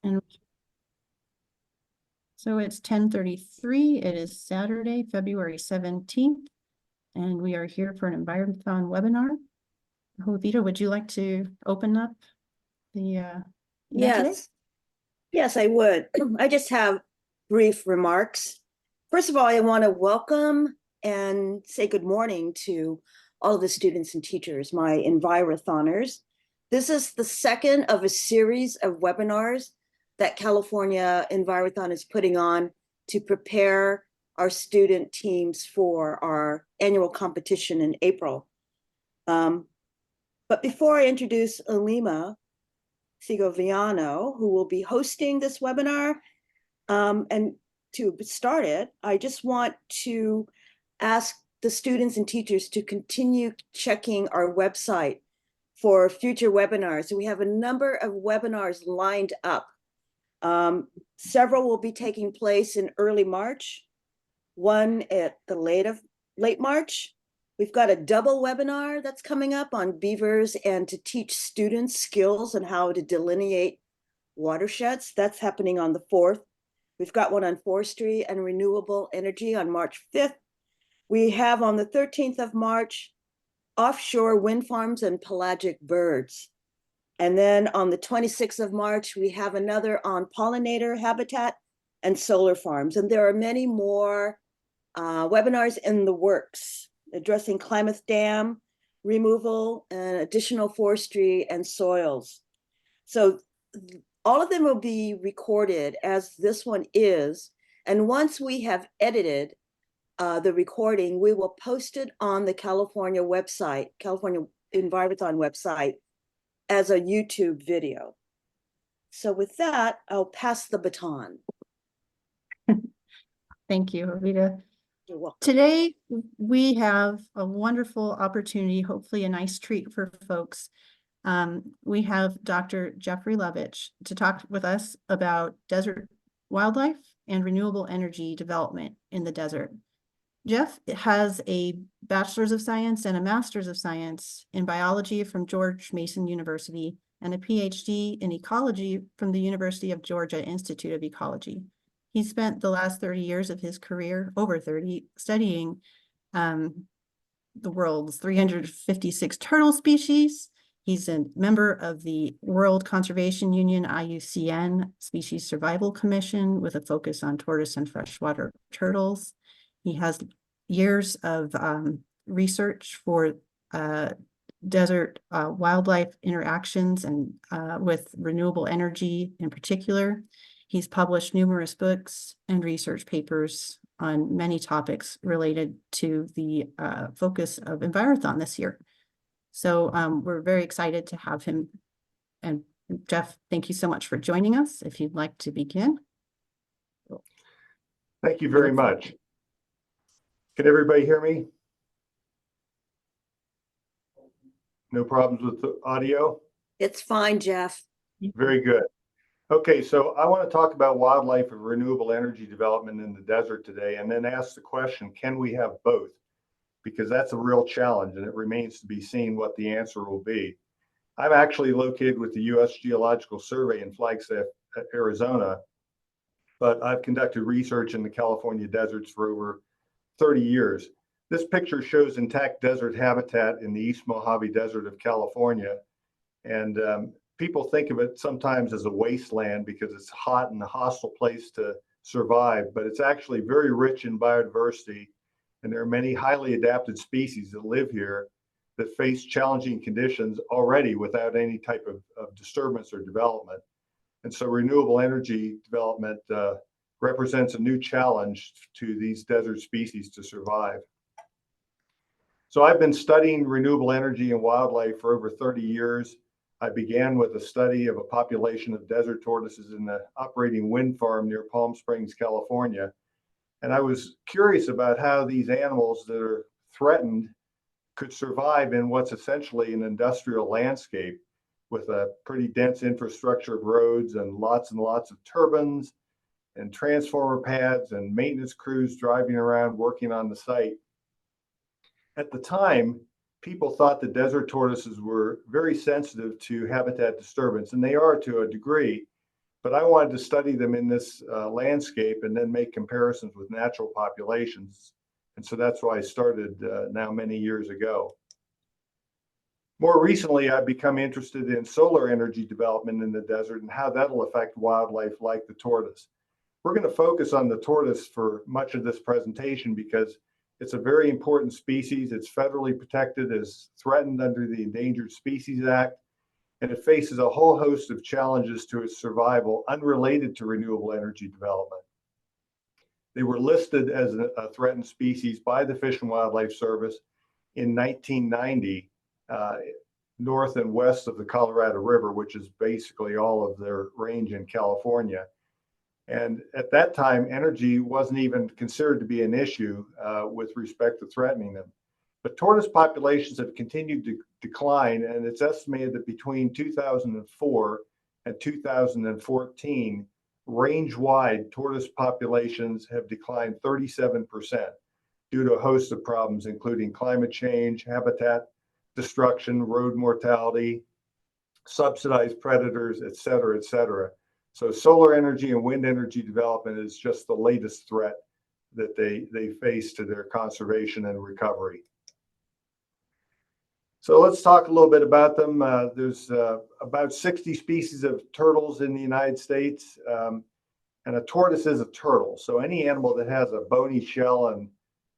And so it's 10:33. It is Saturday, February 17th, and we are here for an Environthon webinar. Jovita, would you like to open up the event today? Yes, I would. I just have brief remarks. First of all, I want to welcome and say good morning to all of the students and teachers, my Envirothoners. This is the second of a series of webinars that California Envirothon is putting on to prepare our student teams for our annual competition in April. But before I introduce Alima Segoviano, who will be hosting this webinar, and to start it, I just want to ask the students and teachers to continue checking our website for future webinars. So we have a number of webinars lined up. Several will be taking place in early March, one at the late March. We've got a double webinar that's coming up on beavers and to teach students skills on how to delineate watersheds. That's happening on the 4th. We've got one on forestry and renewable energy on March 5th. We have on the 13th of March, offshore wind farms and pelagic birds. And then on the 26th of March, we have another on pollinator habitat and solar farms. And there are many more webinars in the works addressing Klamath Dam removal and additional forestry and soils. So all of them will be recorded as this one is. And once we have edited the recording, we will post it on the California website, California Environthon website, as a YouTube video. So with that, I'll pass the baton. Thank you, Jovita. You're welcome. Today, we have a wonderful opportunity, hopefully a nice treat for folks. We have Dr. Jeffrey Lovich to talk with us about desert wildlife and renewable energy development in the desert. Jeff has a Bachelor's of Science and a Master's of Science in Biology from George Mason University and a PhD in Ecology from the University of Georgia Institute of Ecology. He spent the last 30 years of his career, over 30, studying the world's 356 turtle species. He's a member of the World Conservation Union, IUCN, Species Survival Commission with a focus on tortoise and freshwater turtles. He has years of research for desert wildlife interactions and with renewable energy in particular. He's published numerous books and research papers on many topics related to the focus of Envirothon this year. So we're very excited to have him. And Jeff, thank you so much for joining us. If you'd like to begin. Thank you very much. Can everybody hear me? No problems with the audio? It's fine, Jeff. Very good. Okay, so I want to talk about wildlife and renewable energy development in the desert today, and then ask the question, can we have both? Because that's a real challenge, and it remains to be seen what the answer will be. I'm actually located with the U.S. Geological Survey in Flagstaff, Arizona, but I've conducted research in the California deserts for over 30 years. This picture shows intact desert habitat in the East Mojave Desert of California. And people think of it sometimes as a wasteland because it's hot and a hostile place to survive, but it's actually very rich in biodiversity. And there are many highly adapted species that live here that face challenging conditions already without any type of disturbance or development. And so renewable energy development represents a new challenge to these desert species to survive. So I've been studying renewable energy and wildlife for over 30 years. I began with a study of a population of desert tortoises in the operating wind farm near Palm Springs, California. And I was curious about how these animals that are threatened could survive in what's essentially an industrial landscape with a pretty dense infrastructure of roads and lots of turbines and transformer pads and maintenance crews driving around working on the site. At the time, people thought the desert tortoises were very sensitive to habitat disturbance, and they are to a degree, But I wanted to study them in this landscape and then make comparisons with natural populations. And so that's why I started now many years ago. More recently, I've become interested in solar energy development in the desert and how that'll affect wildlife like the tortoise. We're going to focus on the tortoise for much of this presentation because it's a very important species. It's federally protected as threatened under the Endangered Species Act, and it faces a whole host of challenges to its survival unrelated to renewable energy development. They were listed as a threatened species by the Fish and Wildlife Service in 1990, north and west of the Colorado River, which is basically all of their range in California. And at that time, energy wasn't even considered to be an issue with respect to threatening them. But tortoise populations have continued to decline, and it's estimated that between 2004 and 2014, range-wide tortoise populations have declined 37% due to a host of problems, including climate change, habitat destruction, road mortality, subsidized predators, et cetera, et cetera. So solar energy and wind energy development is just the latest threat that they face to their conservation and recovery. So let's talk a little bit about them. There's about 60 species of turtles in the United States, and a tortoise is a turtle. So any animal that has a bony shell and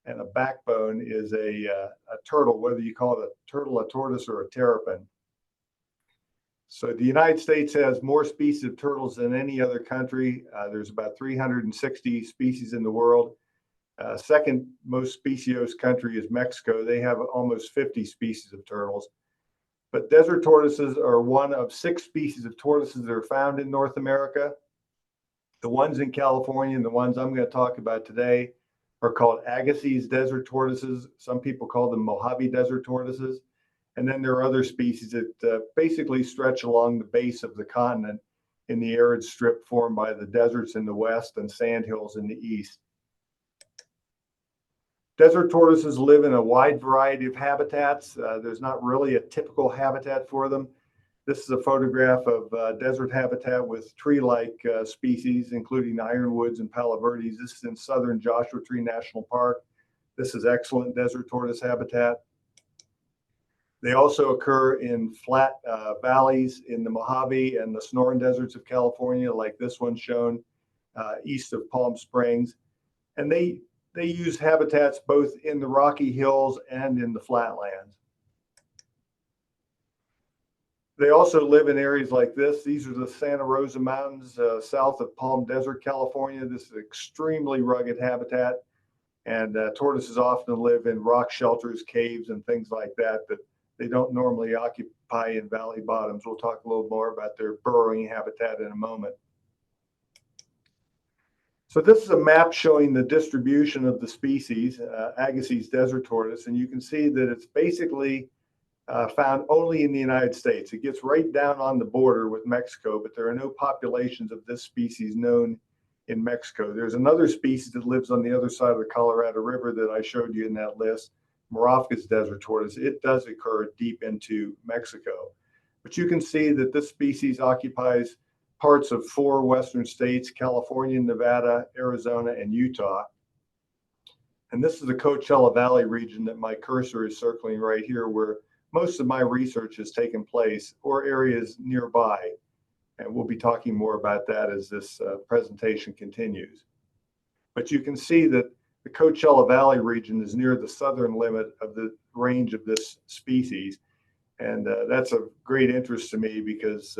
a backbone is a turtle, whether you call it a turtle, a tortoise, or a terrapin. So the United States has more species of turtles than any other country. There's about 360 species in the world. Second most speciose country is Mexico. They have almost 50 species of turtles. But desert tortoises are one of 6 species of tortoises that are found in North America. The ones in California and the ones I'm going to talk about today are called Agassiz desert tortoises. Some people call them Mojave desert tortoises. And then there are other species that basically stretch along the base of the continent in the arid strip formed by the deserts in the west and sandhills in the east. Desert tortoises live in a wide variety of habitats. There's not really a typical habitat for them. This is a photograph of desert habitat with tree-like species, including ironwoods and palo verdes. This is in southern Joshua Tree National Park. This is excellent desert tortoise habitat. They also occur in flat valleys in the Mojave and the Sonoran deserts of California, like this one shown east of Palm Springs. And they use habitats both in the rocky hills and in the flatlands. They also live in areas like this. These are the Santa Rosa Mountains south of Palm Desert, California. This is extremely rugged habitat. And tortoises often live in rock shelters, caves, and things like that they don't normally occupy in valley bottoms. We'll talk a little more about their burrowing habitat in a moment. So this is a map showing the distribution of the species, Agassiz desert tortoise, and you can see that it's basically found only in the United States. It gets right down on the border with Mexico, but there are no populations of this species known in Mexico. There's another species that lives on the other side of the Colorado River that I showed you in that list, Marofka's desert tortoise. It does occur deep into Mexico. But you can see that this species occupies parts of 4 western states, California, Nevada, Arizona, and Utah. And this is the Coachella Valley region that my cursor is circling right here, where most of my research has taken place, or areas nearby. And we'll be talking more about that as this presentation continues. But you can see that the Coachella Valley region is near the southern limit of the range of this species. And that's of great interest to me because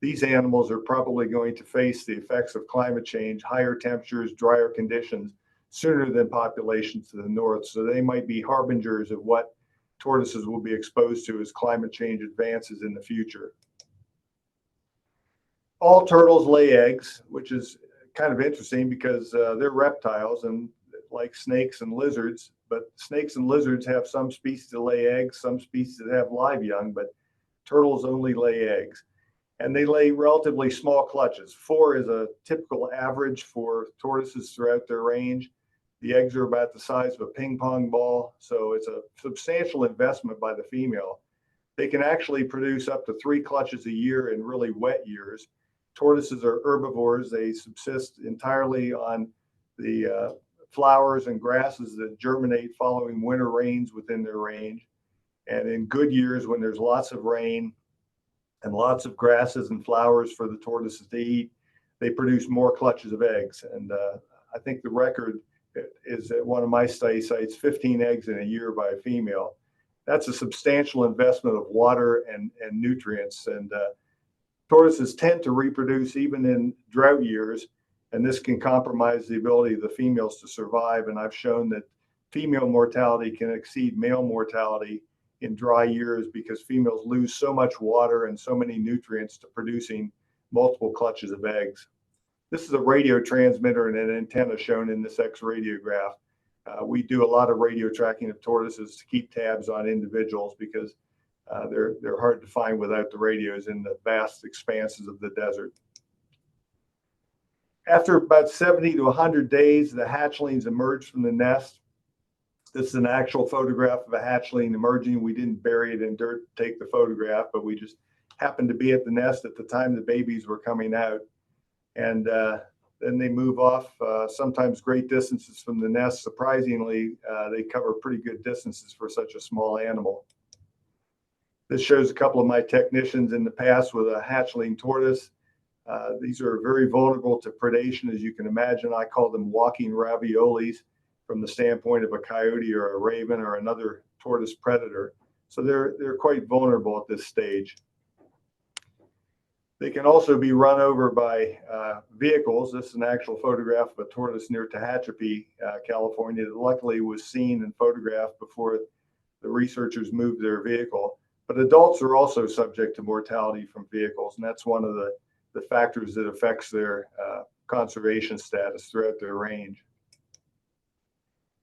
these animals are probably going to face the effects of climate change, higher temperatures, drier conditions, sooner than populations to the north. So they might be harbingers of what tortoises will be exposed to as climate change advances in the future. All turtles lay eggs, which is kind of interesting because they're reptiles and like snakes and lizards, but snakes and lizards have some species that lay eggs, some species that have live young, but turtles only lay eggs. And they lay relatively small clutches. 4 is a typical average for tortoises throughout their range. The eggs are about the size of a ping pong ball, so it's a substantial investment by the female. They can actually produce up to 3 clutches a year in really wet years. Tortoises are herbivores. They subsist entirely on the flowers and grasses that germinate following winter rains within their range. And in good years, when there's lots of rain and lots of grasses and flowers for the tortoises to eat, they produce more clutches of eggs. And I think the record is at one of my study sites, 15 eggs in a year by a female. That's a substantial investment of water and nutrients. And tortoises tend to reproduce even in drought years, and this can compromise the ability of the females to survive. And I've shown that female mortality can exceed male mortality in dry years because females lose so much water and so many nutrients to producing multiple clutches of eggs. This is a radio transmitter and an antenna shown in this X-radiograph. We do a lot of radio tracking of tortoises to keep tabs on individuals because they're hard to find without the radios in the vast expanses of the desert. After about 70 to 100 days, the hatchlings emerge from the nest. This is an actual photograph of a hatchling emerging. We didn't bury it in dirt to take the photograph, but we just happened to be at the nest at the time the babies were coming out. And then they move off, sometimes great distances from the nest. Surprisingly, they cover pretty good distances for such a small animal. This shows a couple of my technicians in the past with a hatchling tortoise. These are very vulnerable to predation, as you can imagine. I call them walking raviolis from the standpoint of a coyote or a raven or another tortoise predator. So they're quite vulnerable at this stage. They can also be run over by vehicles. This is an actual photograph of a tortoise near Tehachapi, California, that luckily was seen and photographed before the researchers moved their vehicle. But adults are also subject to mortality from vehicles, and that's one of the factors that affects their conservation status throughout their range.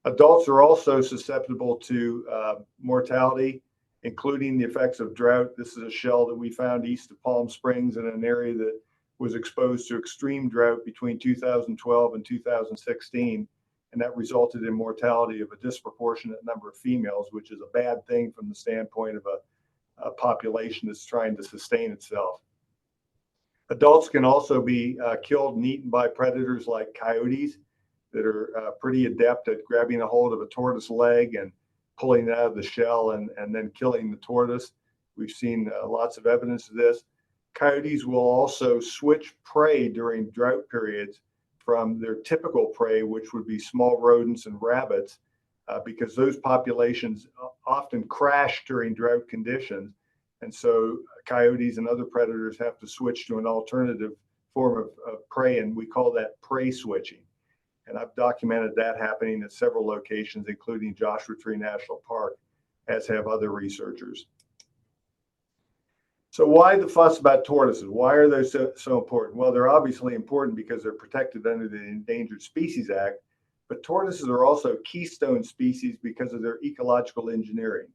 Adults are also susceptible to mortality, including the effects of drought. This is a shell that we found east of Palm Springs in an area that was exposed to extreme drought between 2012 and 2016, and that resulted in mortality of a disproportionate number of females, which is a bad thing from the standpoint of a population that's trying to sustain itself. Adults can also be killed and eaten by predators like coyotes that are pretty adept at grabbing a hold of a tortoise leg and pulling it out of the shell and then killing the tortoise. We've seen lots of evidence of this. Coyotes will also switch prey during drought periods from their typical prey, which would be small rodents and rabbits, because those populations often crash during drought conditions. And so coyotes and other predators have to switch to an alternative form of prey, and we call that prey switching. And I've documented that happening at several locations, including Joshua Tree National Park, as have other researchers. So why the fuss about tortoises? Why are they so important? Well, they're obviously important because they're protected under the Endangered Species Act, but tortoises are also keystone species because of their ecological engineering.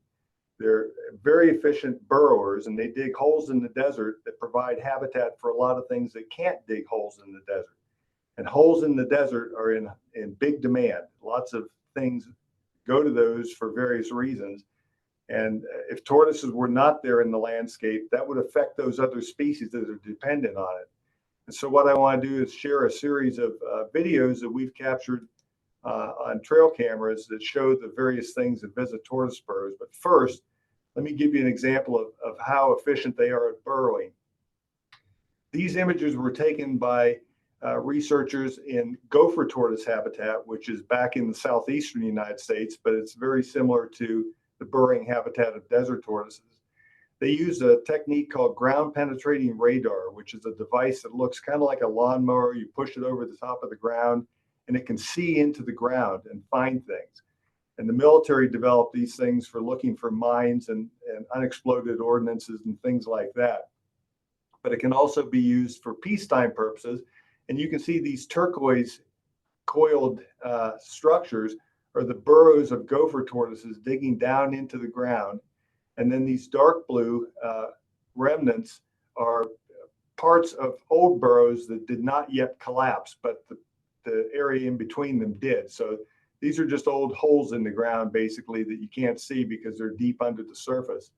They're very efficient burrowers, and they dig holes in the desert that provide habitat for a lot of things that can't dig holes in the desert. And holes in the desert are in big demand. Lots of things go to those for various reasons. And if tortoises were not there in the landscape, that would affect those other species that are dependent on it. And so what I want to do is share a series of videos that we've captured on trail cameras that show the various things that visit tortoise burrows. But first, let me give you an example of how efficient they are at burrowing. These images were taken by researchers in gopher tortoise habitat, which is back in the southeastern United States, but it's very similar to the burrowing habitat of desert tortoises. They used a technique called ground penetrating radar, which is a device that looks kind of like a lawnmower. You push it over the top of the ground and it can see into the ground and find things. And the military developed these things for looking for mines and unexploded ordnances and things like that. But it can also be used for peacetime purposes. And you can see these turquoise coiled structures are the burrows of gopher tortoises digging down into the ground. And then these dark blue remnants are parts of old burrows that did not yet collapse, but the area in between them did. So these are just old holes in the ground, basically, that you can't see because they're deep under the surface.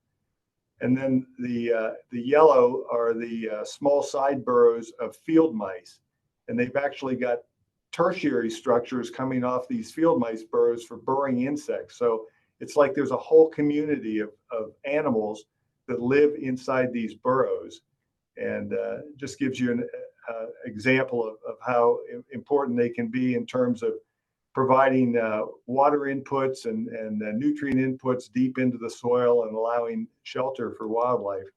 And then the yellow are the small side burrows of field mice. And they've actually got tertiary structures coming off these field mice burrows for burrowing insects. So it's like there's a whole community of animals that live inside these burrows, and just gives you an example of how important they can be in terms of providing water inputs and nutrient inputs deep into the soil and allowing shelter for wildlife.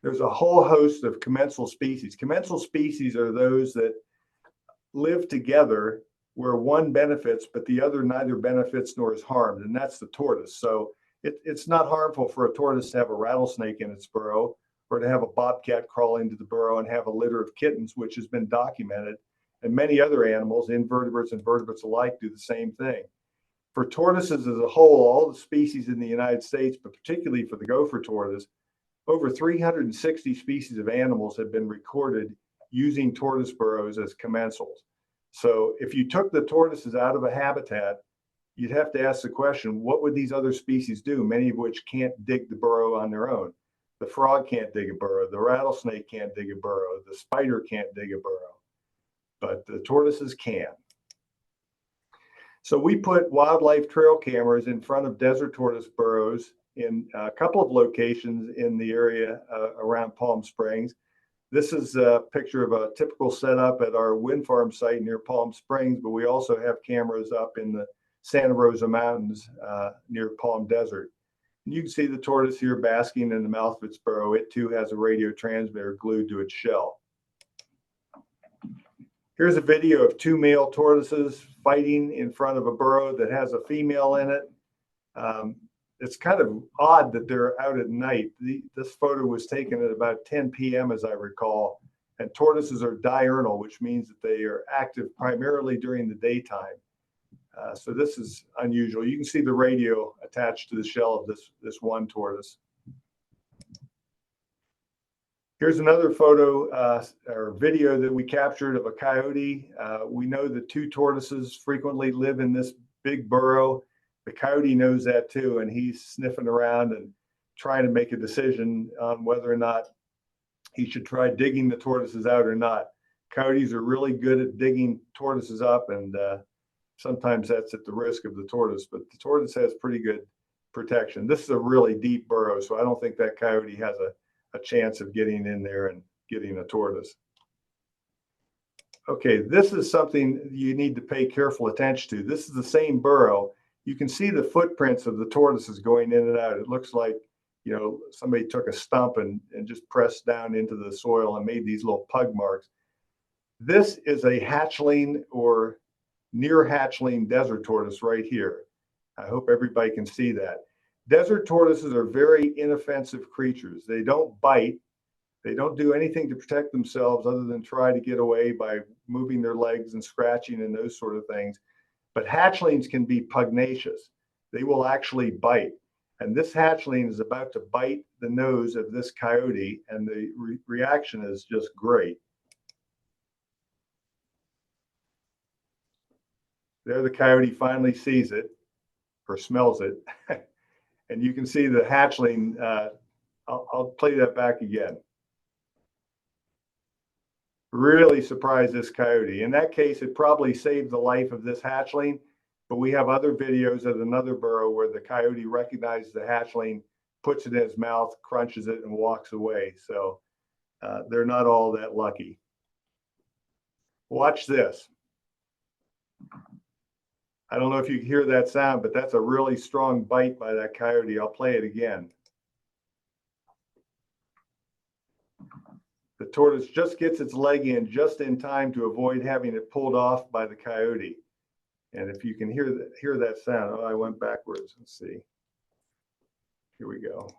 There's a whole host of commensal species. Commensal species are those that live together where one benefits, but the other neither benefits nor is harmed, and that's the tortoise. So it's not harmful for a tortoise to have a rattlesnake in its burrow, or to have a bobcat crawl into the burrow and have a litter of kittens, which has been documented. And many other animals, invertebrates and vertebrates alike, do the same thing. For tortoises as a whole, all the species in the United States, but particularly for the gopher tortoise, over 360 species of animals have been recorded using tortoise burrows as commensals. So if you took the tortoises out of a habitat, you'd have to ask the question, what would these other species do, many of which can't dig the burrow on their own? The frog can't dig a burrow, the rattlesnake can't dig a burrow, the spider can't dig a burrow, but the tortoises can. So we put wildlife trail cameras in front of desert tortoise burrows in a couple of locations in the area around Palm Springs. This is a picture of a typical setup at our wind farm site near Palm Springs, but we also have cameras up in the Santa Rosa Mountains near Palm Desert. And you can see the tortoise here basking in the mouth of its burrow. It too has a radio transmitter glued to its shell. Here's a video of two male tortoises fighting in front of a burrow that has a female in it. It's kind of odd that they're out at night. This photo was taken at about 10 p.m. as I recall, and tortoises are diurnal, which means that they are active primarily during the daytime. So this is unusual. You can see the radio attached to the shell of this one tortoise. Here's another photo or video that we captured of a coyote. We know that two tortoises frequently live in this big burrow. The coyote knows that too, and he's sniffing around and trying to make a decision on whether or not he should try digging the tortoises out or not. Coyotes are really good at digging tortoises up, and sometimes that's at the risk of the tortoise, but the tortoise has pretty good protection. This is a really deep burrow, so I don't think that coyote has a chance of getting in there and getting a tortoise. Okay, this is something you need to pay careful attention to. This is the same burrow. You can see the footprints of the tortoises going in and out. It looks like, you know, somebody took a stump and just pressed down into the soil and made these little pug marks. This is a hatchling or near hatchling desert tortoise right here. I hope everybody can see that. Desert tortoises are very inoffensive creatures. They don't bite. They don't do anything to protect themselves other than try to get away by moving their legs and scratching and those sort of things. But hatchlings can be pugnacious. They will actually bite. And this hatchling is about to bite the nose of this coyote, and the reaction is just great. There the coyote finally sees it, or smells it. And you can see the hatchling. I'll play that back again. Really surprised this coyote. In that case, it probably saved the life of this hatchling, but we have other videos at another burrow where the coyote recognizes the hatchling, puts it in his mouth, crunches it, and walks away. So they're not all that lucky. Watch this. I don't know if you can hear that sound, but that's a really strong bite by that coyote. I'll play it again. The tortoise just gets its leg in just in time to avoid having it pulled off by the coyote. And if you can hear that sound, oh, I went backwards. Let's see. Here we go.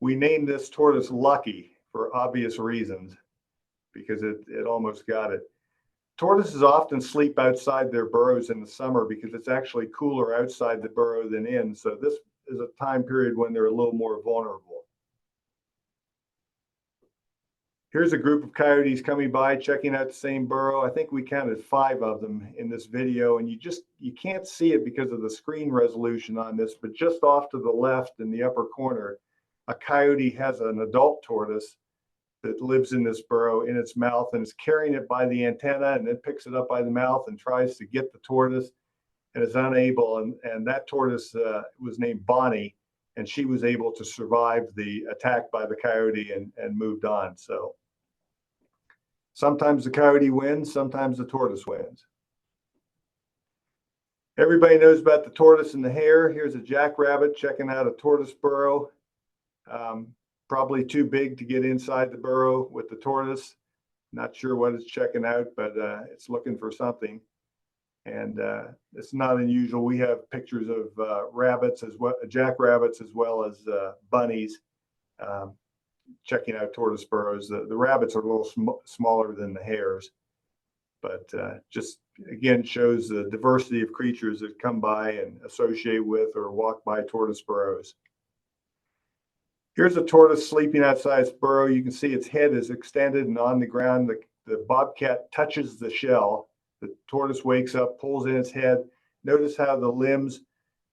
We named this tortoise Lucky for obvious reasons, because it almost got it. Tortoises often sleep outside their burrows in the summer because it's actually cooler outside the burrow than in. So this is a time period when they're a little more vulnerable. Here's a group of coyotes coming by, checking out the same burrow. I think we counted 5 of them in this video, and you can't see it because of the screen resolution on this, but just off to the left in the upper corner, a coyote has an adult tortoise that lives in this burrow in its mouth, and is carrying it by the antenna, and then picks it up by the mouth and tries to get the tortoise and is unable. And that tortoise was named Bonnie, and she was able to survive the attack by the coyote and moved on. So sometimes the coyote wins, sometimes the tortoise wins. Everybody knows about the tortoise and the hare. Here's a jackrabbit checking out a tortoise burrow. Probably too big to get inside the burrow with the tortoise. Not sure what it's checking out, but it's looking for something. And it's not unusual. We have pictures of rabbits as well, jackrabbits as well as bunnies checking out tortoise burrows. The rabbits are a little smaller than the hares, but just again shows the diversity of creatures that come by and associate with or walk by tortoise burrows. Here's a tortoise sleeping outside its burrow. You can see its head is extended and on the ground. The bobcat touches the shell. The tortoise wakes up, pulls in its head. Notice how the limbs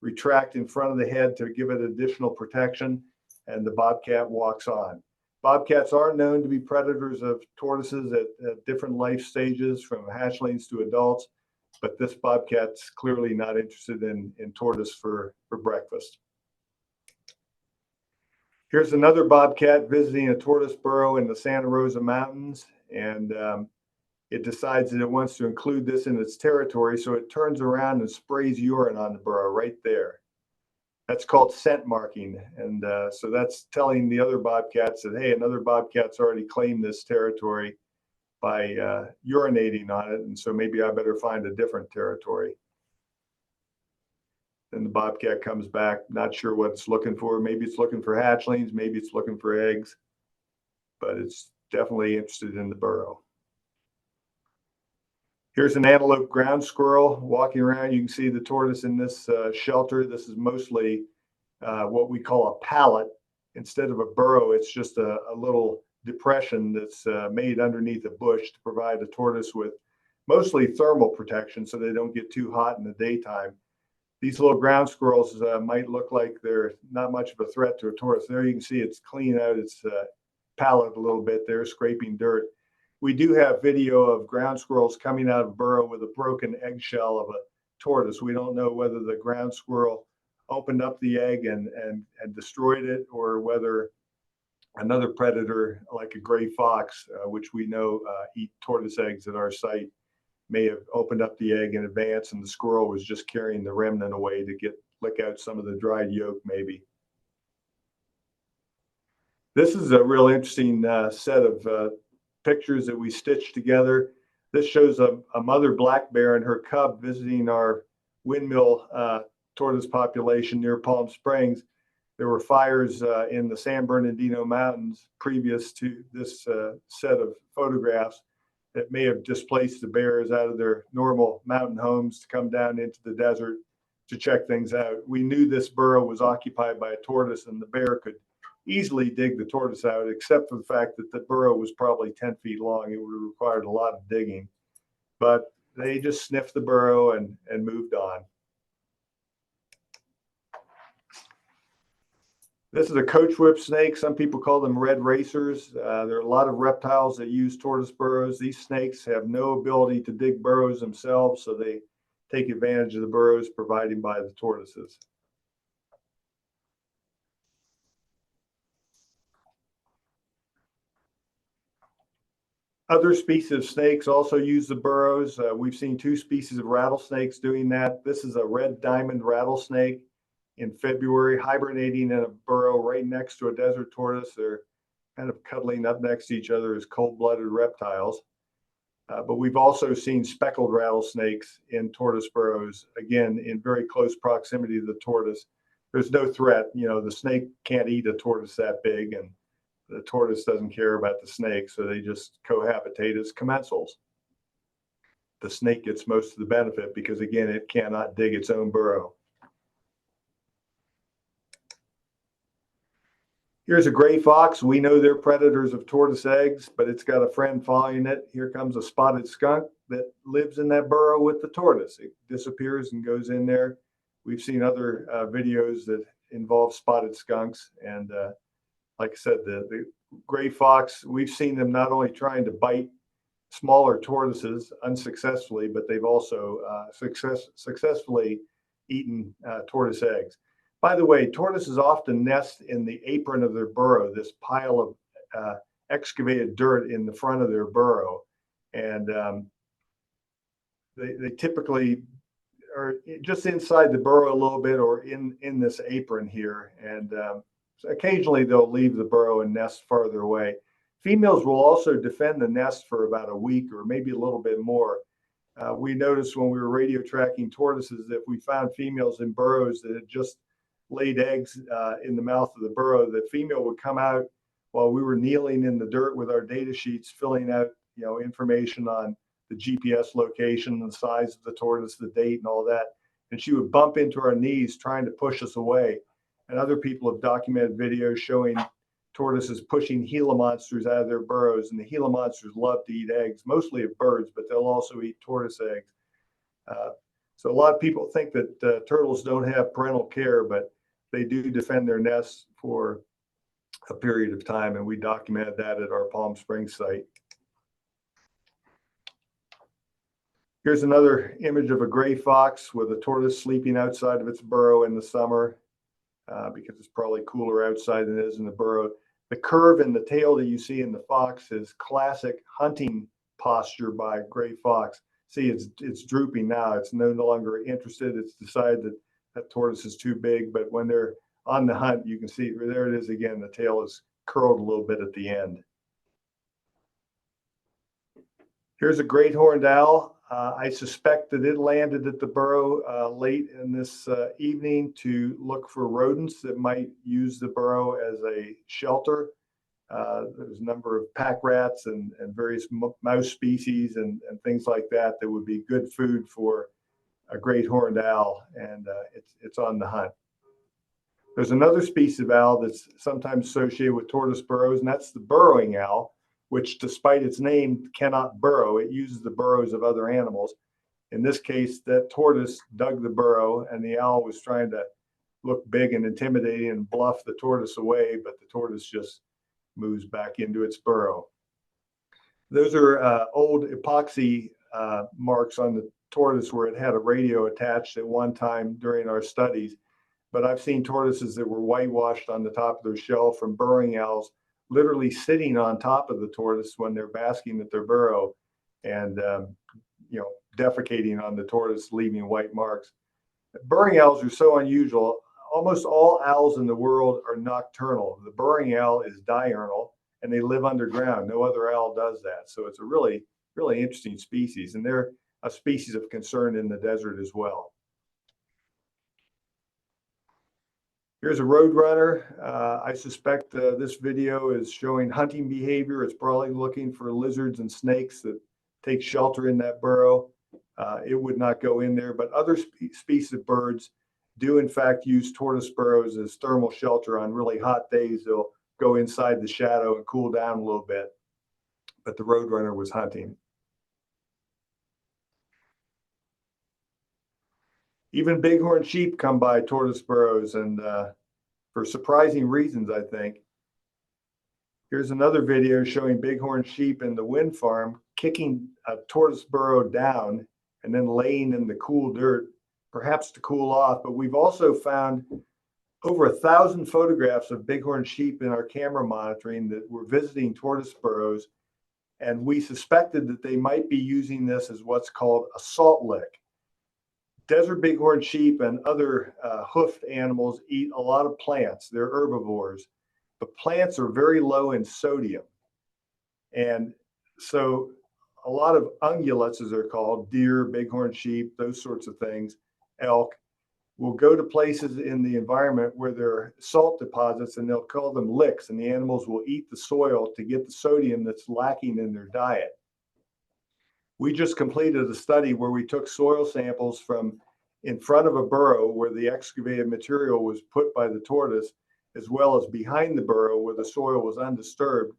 retract in front of the head to give it additional protection, and the bobcat walks on. Bobcats are known to be predators of tortoises at different life stages, from hatchlings to adults, but this bobcat's clearly not interested in tortoise for breakfast. Here's another bobcat visiting a tortoise burrow in the Santa Rosa Mountains, and it decides that it wants to include this in its territory, so it turns around and sprays urine on the burrow right there. That's called scent marking, and so that's telling the other bobcats that, hey, another bobcat's already claimed this territory by urinating on it, and so maybe I better find a different territory. Then the bobcat comes back, not sure what it's looking for. Maybe it's looking for hatchlings, maybe it's looking for eggs, but it's definitely interested in the burrow. Here's an antelope ground squirrel walking around. You can see the tortoise in this shelter. This is mostly what we call a pallet. Instead of a burrow, it's just a little depression that's made underneath a bush to provide the tortoise with mostly thermal protection so they don't get too hot in the daytime. These little ground squirrels might look like they're not much of a threat to a tortoise. There you can see it's cleaning out its pallet a little bit there, scraping dirt. We do have video of ground squirrels coming out of a burrow with a broken eggshell of a tortoise. We don't know whether the ground squirrel opened up the egg and destroyed it, or whether another predator like a gray fox, which we know eat tortoise eggs at our site, may have opened up the egg in advance, and the squirrel was just carrying the remnant away to lick out some of the dried yolk maybe. This is a real interesting set of pictures that we stitched together. This shows a mother black bear and her cub visiting our windmill tortoise population near Palm Springs. There were fires in the San Bernardino Mountains previous to this set of photographs that may have displaced the bears out of their normal mountain homes to come down into the desert to check things out. We knew this burrow was occupied by a tortoise, and the bear could easily dig the tortoise out, except for the fact that the burrow was probably 10 feet long. It would have required a lot of digging, but they just sniffed the burrow and moved on. This is a coach whip snake. Some people call them red racers. There are a lot of reptiles that use tortoise burrows. These snakes have no ability to dig burrows themselves, so they take advantage of the burrows provided by the tortoises. Other species of snakes also use the burrows. We've seen 2 species of rattlesnakes doing that. This is a red diamond rattlesnake in February, hibernating in a burrow right next to a desert tortoise. They're kind of cuddling up next to each other as cold-blooded reptiles. But we've also seen speckled rattlesnakes in tortoise burrows, again, in very close proximity to the tortoise. There's no threat. You know, the snake can't eat a tortoise that big, and the tortoise doesn't care about the snake, so they just cohabitate as commensals. The snake gets most of the benefit because, again, it cannot dig its own burrow. Here's a gray fox. We know they're predators of tortoise eggs, but it's got a friend following it. Here comes a spotted skunk that lives in that burrow with the tortoise. It disappears and goes in there. We've seen other videos that involve spotted skunks. And like I said, the gray fox, we've seen them not only trying to bite smaller tortoises unsuccessfully, but they've also successfully eaten tortoise eggs. By the way, tortoises often nest in the apron of their burrow, this pile of excavated dirt in the front of their burrow. And they typically are just inside the burrow a little bit or in this apron here. And so occasionally they'll leave the burrow and nest farther away. Females will also defend the nest for about a week or maybe a little bit more. We noticed when we were radio tracking tortoises that if we found females in burrows that had just laid eggs in the mouth of the burrow, the female would come out while we were kneeling in the dirt with our data sheets, filling out information on the GPS location, the size of the tortoise, the date, and all that. And she would bump into our knees trying to push us away. And other people have documented videos showing tortoises pushing Gila monsters out of their burrows, and the Gila monsters love to eat eggs, mostly of birds, but they'll also eat tortoise eggs. So a lot of people think that turtles don't have parental care, but they do defend their nests for a period of time, and we documented that at our Palm Springs site. Here's another image of a gray fox with a tortoise sleeping outside of its burrow in the summer because it's probably cooler outside than it is in the burrow. The curve in the tail that you see in the fox is classic hunting posture by a gray fox. See, it's drooping now. It's no longer interested. It's decided that that tortoise is too big. But when they're on the hunt, you can see there it is again. The tail is curled a little bit at the end. Here's a great horned owl. I suspect that it landed at the burrow late in this evening to look for rodents that might use the burrow as a shelter. There's a number of pack rats and various mouse species and things like that that would be good food for a great horned owl, and it's on the hunt. There's another species of owl that's sometimes associated with tortoise burrows, and that's the burrowing owl, which despite its name cannot burrow. It uses the burrows of other animals. In this case, that tortoise dug the burrow and the owl was trying to look big and intimidating and bluff the tortoise away, but the tortoise just moves back into its burrow. Those are old epoxy marks on the tortoise where it had a radio attached at one time during our studies. But I've seen tortoises that were whitewashed on the top of their shell from burrowing owls literally sitting on top of the tortoise when they're basking at their burrow and defecating on the tortoise, leaving white marks. Burrowing owls are so unusual. Almost all owls in the world are nocturnal. The burrowing owl is diurnal, and they live underground. No other owl does that. So it's a really, really interesting species, and they're a species of concern in the desert as well. Here's a roadrunner. I suspect this video is showing hunting behavior. It's probably looking for lizards and snakes that take shelter in that burrow. It would not go in there, but other species of birds do in fact use tortoise burrows as thermal shelter on really hot days. They'll go inside the shadow and cool down a little bit, but the roadrunner was hunting. Even bighorn sheep come by tortoise burrows, and for surprising reasons, I think. Here's another video showing bighorn sheep in the wind farm kicking a tortoise burrow down and then laying in the cool dirt, perhaps to cool off. But we've also found over 1,000 photographs of bighorn sheep in our camera monitoring that were visiting tortoise burrows, and we suspected that they might be using this as what's called a salt lick. Desert bighorn sheep and other hoofed animals eat a lot of plants. They're herbivores, but plants are very low in sodium. And so a lot of ungulates, as they're called, deer, bighorn sheep, those sorts of things, elk, will go to places in the environment where there are salt deposits, and they'll call them licks, and the animals will eat the soil to get the sodium that's lacking in their diet. We just completed a study where we took soil samples from in front of a burrow where the excavated material was put by the tortoise, as well as behind the burrow where the soil was undisturbed.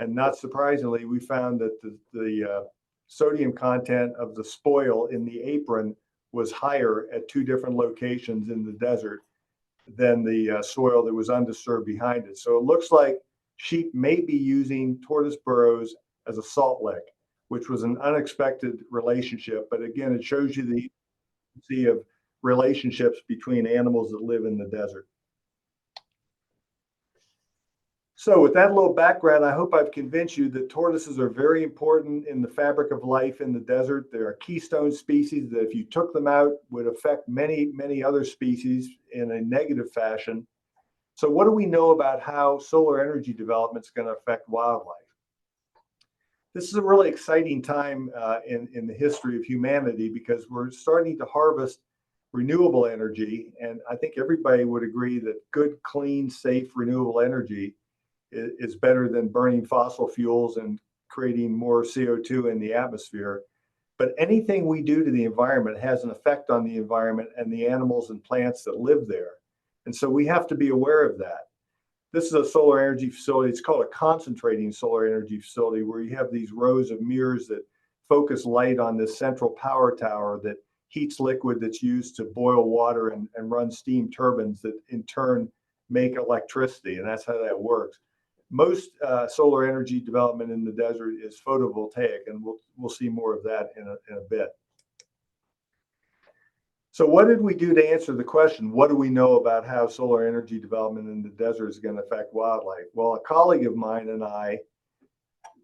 And not surprisingly, we found that the sodium content of the spoil in the apron was higher at two different locations in the desert than the soil that was undisturbed behind it. So it looks like sheep may be using tortoise burrows as a salt lick, which was an unexpected relationship. But again, it shows you the efficiency of relationships between animals that live in the desert. So with that little background, I hope I've convinced you that tortoises are very important in the fabric of life in the desert. They are keystone species that if you took them out would affect many, many other species in a negative fashion. So what do we know about how solar energy development is going to affect wildlife? This is a really exciting time in the history of humanity because we're starting to harvest renewable energy. And I think everybody would agree that good, clean, safe, renewable energy is better than burning fossil fuels and creating more CO2 in the atmosphere. But anything we do to the environment has an effect on the environment and the animals and plants that live there. And so we have to be aware of that. This is a solar energy facility. It's called a concentrating solar energy facility where you have these rows of mirrors that focus light on this central power tower that heats liquid that's used to boil water and run steam turbines that in turn make electricity. And that's how that works. Most solar energy development in the desert is photovoltaic, and we'll see more of that in a bit. So what did we do to answer the question, what do we know about how solar energy development in the desert is going to affect wildlife? Well, a colleague of mine and I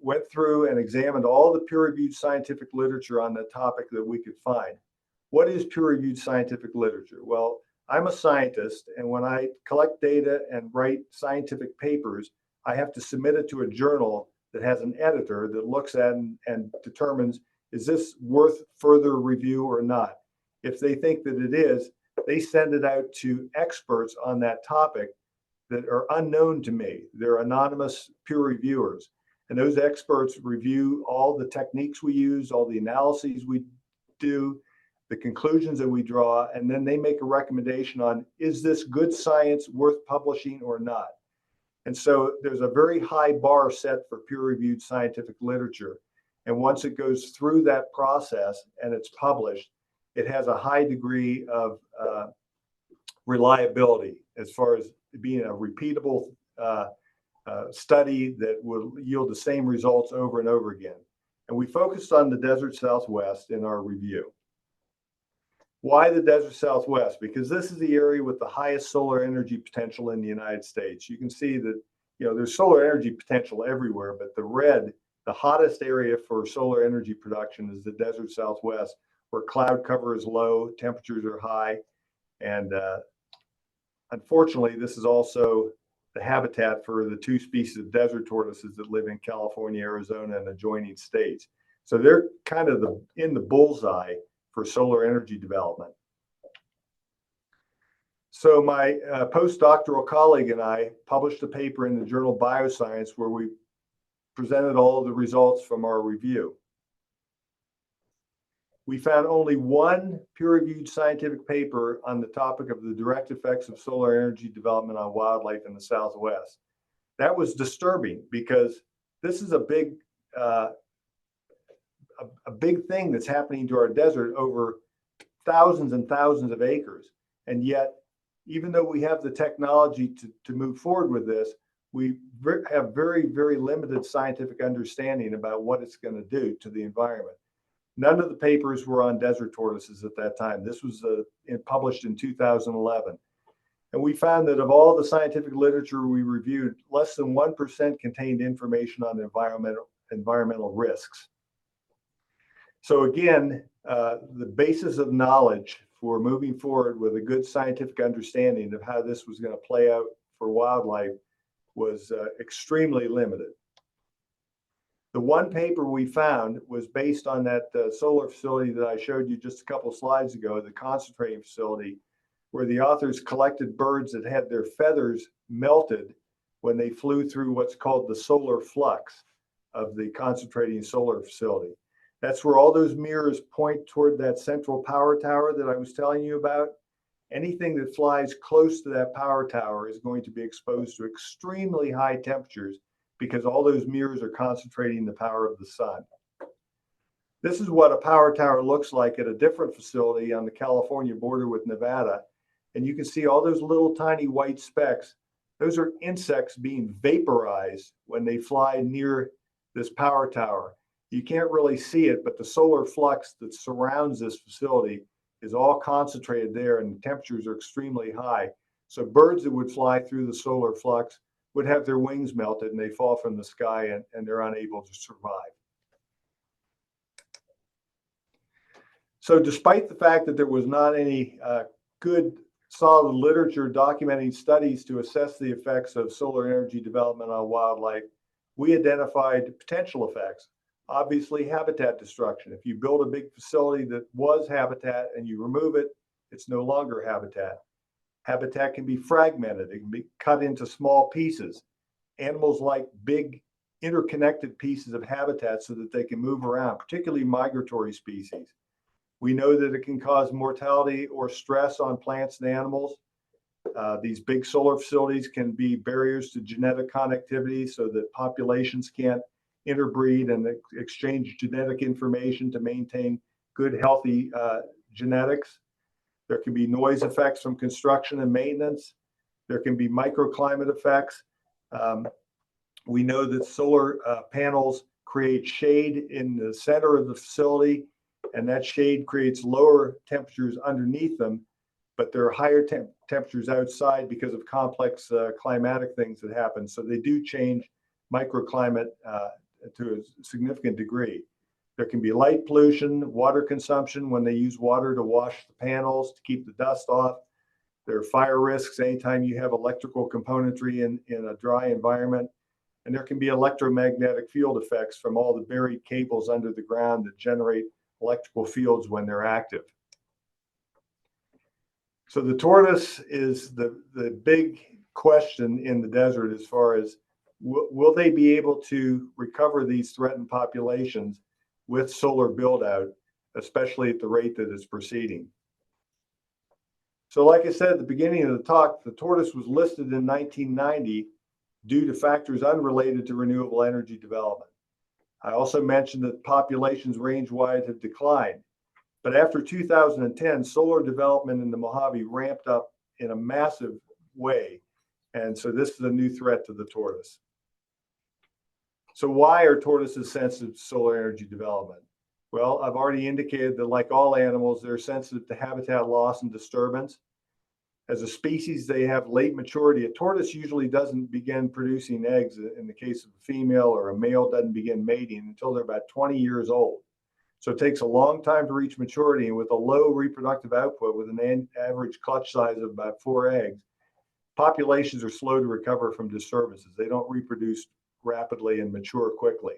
went through and examined all the peer-reviewed scientific literature on the topic that we could find. What is peer-reviewed scientific literature? Well, I'm a scientist, and when I collect data and write scientific papers, I have to submit it to a journal that has an editor that looks at and determines, is this worth further review or not? If they think that it is, they send it out to experts on that topic that are unknown to me. They're anonymous peer reviewers. And those experts review all the techniques we use, all the analyses we do, the conclusions that we draw, and then they make a recommendation on, is this good science worth publishing or not? And so there's a very high bar set for peer-reviewed scientific literature. And once it goes through that process and it's published, it has a high degree of reliability as far as being a repeatable study that will yield the same results over and over again. And we focused on the desert Southwest in our review. Why the desert Southwest? Because this is the area with the highest solar energy potential in the United States. You can see that, there's solar energy potential everywhere, but the hottest area for solar energy production is the desert Southwest, where cloud cover is low, temperatures are high, and unfortunately, this is also the habitat for the two species of desert tortoises that live in California, Arizona, and adjoining states. So they're kind of in the bullseye for solar energy development. So my postdoctoral colleague and I published a paper in the journal Bioscience where we presented all of the results from our review. We found only one peer-reviewed scientific paper on the topic of the direct effects of solar energy development on wildlife in the Southwest. That was disturbing because this is a big thing that's happening to our desert over thousands and thousands of acres. And yet, even though we have the technology to move forward with this, we have very, very limited scientific understanding about what it's going to do to the environment. None of the papers were on desert tortoises at that time. This was published in 2011. And we found that of all the scientific literature we reviewed, less than 1% contained information on environmental risks. So again, the basis of knowledge for moving forward with a good scientific understanding of how this was going to play out for wildlife was extremely limited. The one paper we found was based on that solar facility that I showed you just a couple of slides ago, the concentrating facility, where the authors collected birds that had their feathers melted when they flew through what's called the solar flux of the concentrating solar facility. That's where all those mirrors point toward that central power tower that I was telling you about. anything that flies close to that power tower is going to be exposed to extremely high temperatures because all those mirrors are concentrating the power of the sun. This is what a power tower looks like at a different facility on the California border with Nevada. And you can see all those little tiny white specks. Those are insects being vaporized when they fly near this power tower. You can't really see it, but the solar flux that surrounds this facility is all concentrated there, and the temperatures are extremely high. So birds that would fly through the solar flux would have their wings melted and they fall from the sky and they're unable to survive. So despite the fact that there was not any good solid literature documenting studies to assess the effects of solar energy development on wildlife, we identified potential effects. Obviously, habitat destruction. If you build a big facility that was habitat and you remove it, it's no longer habitat. Habitat can be fragmented. It can be cut into small pieces. Animals like big interconnected pieces of habitat so that they can move around, particularly migratory species. We know that it can cause mortality or stress on plants and animals. These big solar facilities can be barriers to genetic connectivity so that populations can't interbreed and exchange genetic information to maintain good, healthy genetics. There can be noise effects from construction and maintenance. There can be microclimate effects. We know that solar panels create shade in the center of the facility, and that shade creates lower temperatures underneath them, but there are higher temperatures outside because of complex climatic things that happen. So they do change microclimate to a significant degree. There can be light pollution, water consumption when they use water to wash the panels to keep the dust off. There are fire risks anytime you have electrical componentry in a dry environment. And there can be electromagnetic field effects from all the buried cables under the ground that generate electrical fields when they're active. So the tortoise is the big question in the desert as far as will they be able to recover these threatened populations with solar build out, especially at the rate that it's proceeding. So like I said at the beginning of the talk, the tortoise was listed in 1990 due to factors unrelated to renewable energy development. I also mentioned that populations range-wide have declined. But after 2010, solar development in the Mojave ramped up in a massive way. And so this is a new threat to the tortoise. So why are tortoises sensitive to solar energy development? Well, I've already indicated that like all animals, they're sensitive to habitat loss and disturbance. As a species, they have late maturity. A tortoise usually doesn't begin producing eggs in the case of a female, or a male doesn't begin mating until they're about 20 years old. So it takes a long time to reach maturity, and with a low reproductive output with an average clutch size of about 4 eggs, populations are slow to recover from disturbances. They don't reproduce rapidly and mature quickly.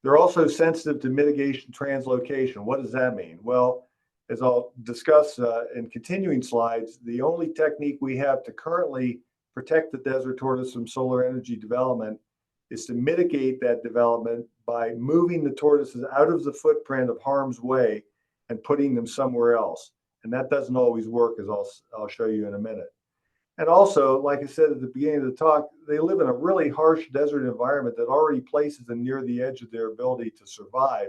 They're also sensitive to mitigation translocation. What does that mean? Well, as I'll discuss in continuing slides, the only technique we have to currently protect the desert tortoise from solar energy development is to mitigate that development by moving the tortoises out of the footprint of harm's way and putting them somewhere else. And that doesn't always work, as I'll show you in a minute. And also, like I said at the beginning of the talk, they live in a really harsh desert environment that already places them near the edge of their ability to survive.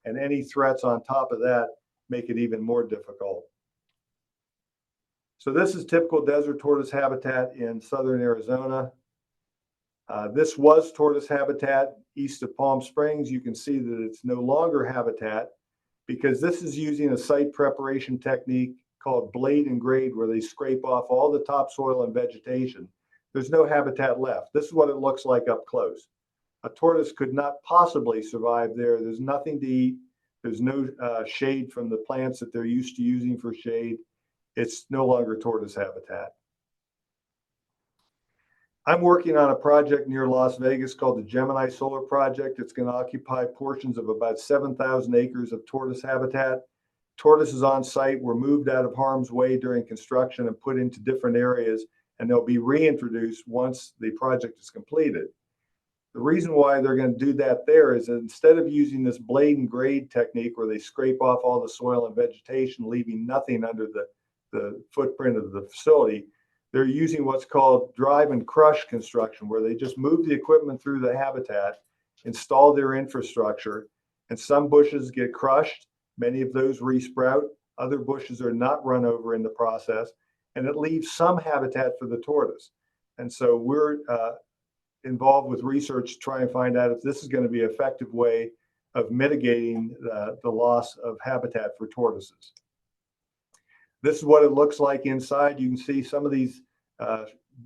And any threats on top of that make it even more difficult. So this is typical desert tortoise habitat in southern Arizona. This was tortoise habitat east of Palm Springs. You can see that it's no longer habitat because this is using a site preparation technique called blade and grade, where they scrape off all the topsoil and vegetation. There's no habitat left. This is what it looks like up close. A tortoise could not possibly survive there. There's nothing to eat. There's no shade from the plants that they're used to using for shade. It's no longer tortoise habitat. I'm working on a project near Las Vegas called the Gemini Solar Project. It's going to occupy portions of about 7,000 acres of tortoise habitat. Tortoises on site were moved out of harm's way during construction and put into different areas, and they'll be reintroduced once the project is completed. The reason why they're going to do that there is that instead of using this blade and grade technique where they scrape off all the soil and vegetation, leaving nothing under the the footprint of the facility, they're using what's called drive and crush construction, where they just move the equipment through the habitat, install their infrastructure, and some bushes get crushed. Many of those resprout. Other bushes are not run over in the process, and it leaves some habitat for the tortoise. And so we're involved with research to try and find out if this is going to be an effective way of mitigating the loss of habitat for tortoises. This is what it looks like inside. You can see some of these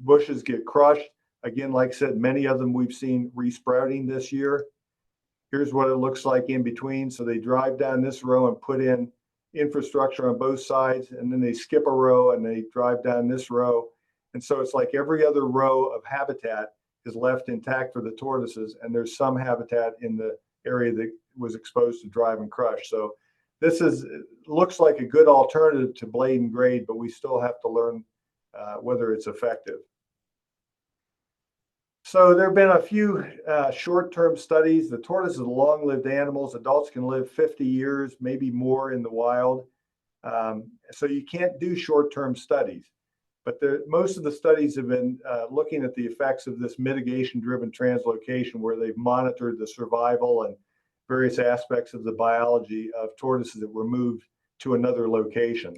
bushes get crushed. Again, like I said, many of them we've seen resprouting this year. Here's what it looks like in between. So they drive down this row and put in infrastructure on both sides, and then they skip a row and they drive down this row. And so it's like every other row of habitat is left intact for the tortoises, and there's some habitat in the area that was exposed to drive and crush. So this looks like a good alternative to blade and grade, but we still have to learn whether it's effective. So there have been a few short-term studies. The tortoise is long-lived animals. Adults can live 50 years, maybe more in the wild. So you can't do short-term studies. But most of the studies have been looking at the effects of this mitigation-driven translocation, where they've monitored the survival and various aspects of the biology of tortoises that were moved to another location.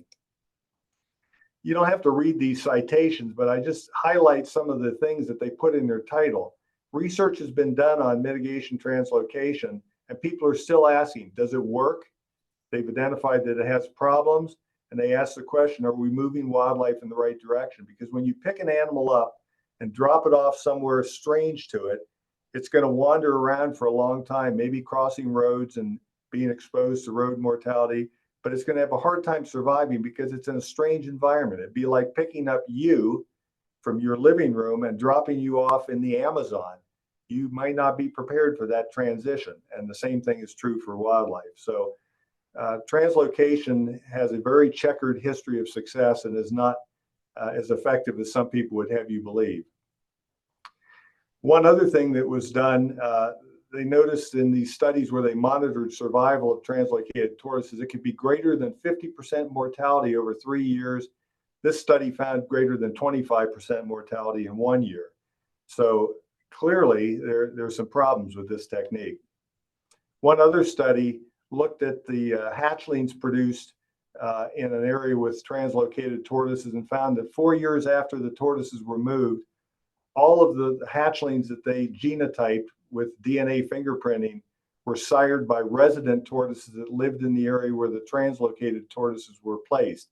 You don't have to read these citations, but I just highlight some of the things that they put in their title. Research has been done on mitigation translocation, and people are still asking, does it work? They've identified that it has problems, and they ask the question, are we moving wildlife in the right direction? Because when you pick an animal up and drop it off somewhere strange to it, it's going to wander around for a long time, maybe crossing roads and being exposed to road mortality, but it's going to have a hard time surviving because it's in a strange environment. It'd be like picking up you from your living room and dropping you off in the Amazon. You might not be prepared for that transition. And the same thing is true for wildlife. So translocation has a very checkered history of success and is not as effective as some people would have you believe. One other thing that was done, they noticed in these studies where they monitored survival of translocated tortoises, it could be greater than 50% mortality over 3 years. This study found greater than 25% mortality in 1 year. So clearly there's some problems with this technique. One other study looked at the hatchlings produced in an area with translocated tortoises and found that 4 years after the tortoises were moved, all of the hatchlings that they genotyped with DNA fingerprinting were sired by resident tortoises that lived in the area where the translocated tortoises were placed.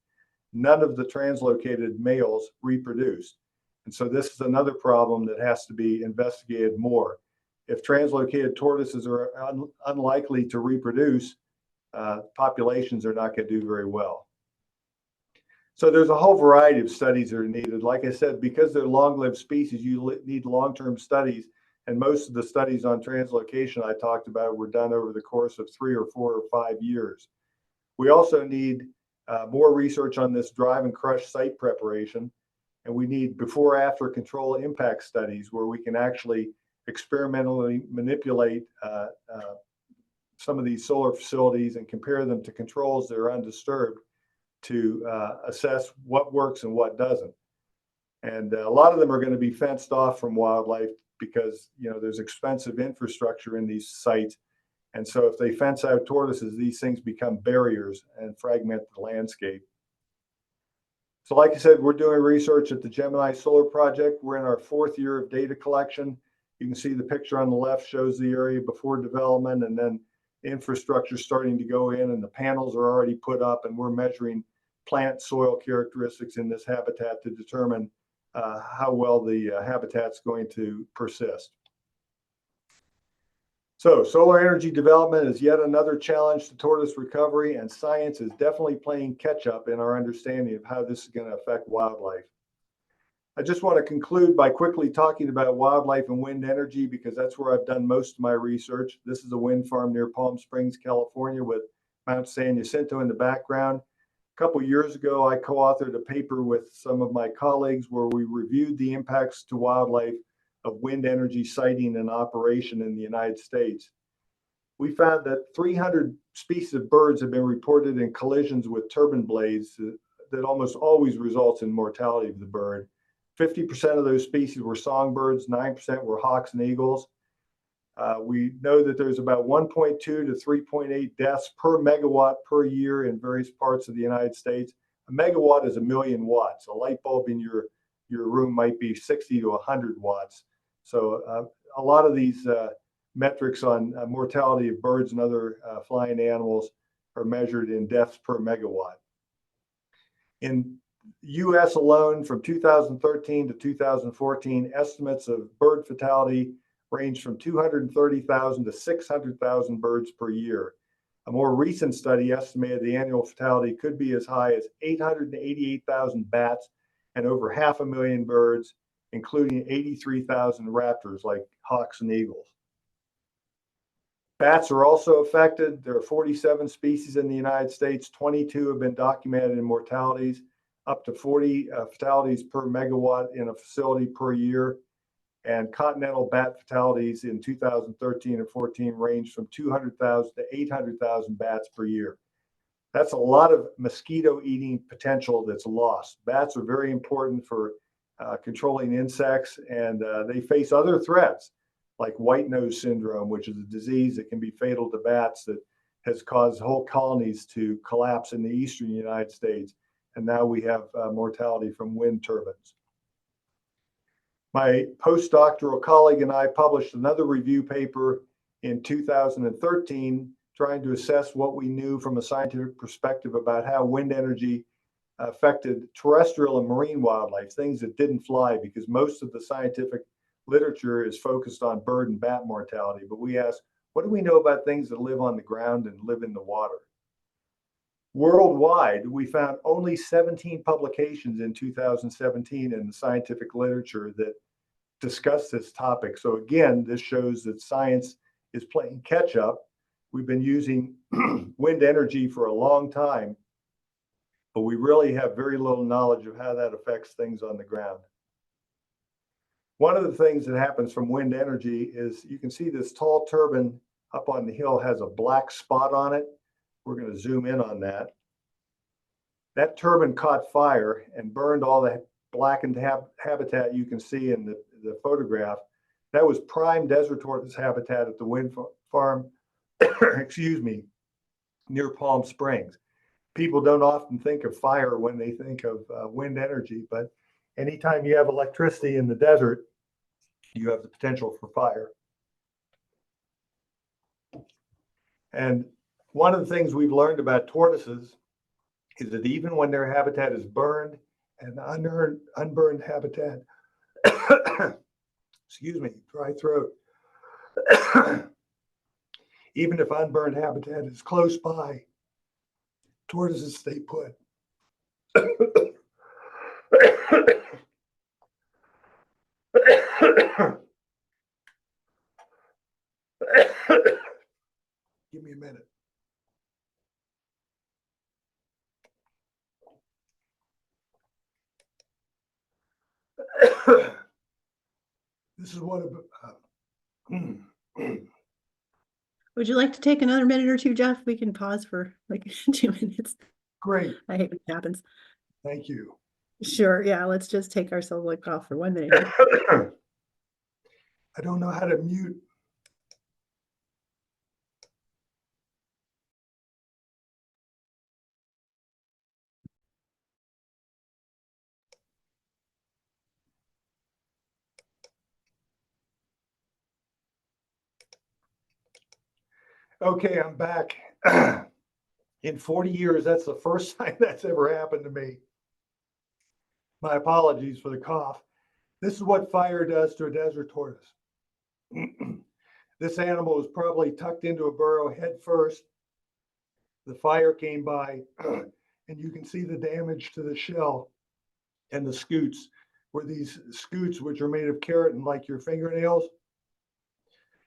None of the translocated males reproduced. And so this is another problem that has to be investigated more. If translocated tortoises are unlikely to reproduce, populations are not going to do very well. So there's a whole variety of studies that are needed. Like I said, because they're long-lived species, you need long-term studies. And most of the studies on translocation I talked about were done over the course of 3 or 4 or 5 years. We also need more research on this drive and crush site preparation. And we need before-after control impact studies where we can actually experimentally manipulate some of these solar facilities and compare them to controls that are undisturbed to assess what works and what doesn't. And a lot of them are going to be fenced off from wildlife because, you know, there's expensive infrastructure in these sites. And so if they fence out tortoises, these things become barriers and fragment the landscape. So like I said, we're doing research at the Gemini Solar Project. We're in our 4th year of data collection. You can see the picture on the left shows the area before development, and then infrastructure starting to go in, and the panels are already put up, and we're measuring plant soil characteristics in this habitat to determine how well the habitat's going to persist. So solar energy development is yet another challenge to tortoise recovery, and science is definitely playing catch up in our understanding of how this is going to affect wildlife. I just want to conclude by quickly talking about wildlife and wind energy because that's where I've done most of my research. This is a wind farm near Palm Springs, California, with Mount San Jacinto in the background. A couple of years ago, I co-authored a paper with some of my colleagues where we reviewed the impacts to wildlife of wind energy siting and operation in the United States. We found that 300 species of birds have been reported in collisions with turbine blades that almost always results in mortality of the bird. 50% of those species were songbirds, 9% were hawks and eagles. We know that there's about 1.2 to 3.8 deaths per megawatt per year in various parts of the United States. A megawatt is 1,000,000 watts. A light bulb in your room might be 60 to 100 watts. So a lot of these metrics on mortality of birds and other flying animals are measured in deaths per megawatt. In US alone, from 2013 to 2014, estimates of bird fatality range from 230,000 to 600,000 birds per year. A more recent study estimated the annual fatality could be as high as 888,000 bats and over 500,000 birds, including 83,000 raptors like hawks and eagles. Bats are also affected. There are 47 species in the United States. 22 have been documented in mortalities, up to 40 fatalities per megawatt in a facility per year. And continental bat fatalities in 2013 and 14 ranged from 200,000 to 800,000 bats per year. That's a lot of mosquito eating potential that's lost. Bats are very important for controlling insects, and they face other threats like white nose syndrome, which is a disease that can be fatal to bats that has caused whole colonies to collapse in the eastern United States. And now we have mortality from wind turbines. My postdoctoral colleague and I published another review paper in 2013 trying to assess what we knew from a scientific perspective about how wind energy affected terrestrial and marine wildlife, things that didn't fly, because most of the scientific literature is focused on bird and bat mortality. But we asked, what do we know about things that live on the ground and live in the water? Worldwide, we found only 17 publications in 2017 in the scientific literature that discuss this topic. So again, this shows that science is playing catch up. We've been using wind energy for a long time, but we really have very little knowledge of how that affects things on the ground. One of the things that happens from wind energy is you can see this tall turbine up on the hill has a black spot on it. We're going to zoom in on that. That turbine caught fire and burned all the blackened habitat you can see in the photograph. That was prime desert tortoise habitat at the wind farm, excuse me, near Palm Springs. People don't often think of fire when they think of wind energy, but anytime you have electricity in the desert, you have the potential for fire. And one of the things we've learned about tortoises is that even when their habitat is burned and unburned habitat, excuse me, dry throat, even if unburned habitat is close by, tortoises stay put. Give me a minute. This is what Would you like to take another minute or two, Jeff? We can pause for like 2 minutes. great. I hate when it happens. Thank you. Sure. Yeah. Let's just take ourselves like off for 1 minute. I don't know how to mute. Okay, I'm back. In 40 years, that's the first time that's ever happened to me. My apologies for the cough. This is what fire does to a desert tortoise. This animal was probably tucked into a burrow head first. The fire came by, and you can see the damage to the shell and the scutes, where these scutes, which are made of keratin like your fingernails,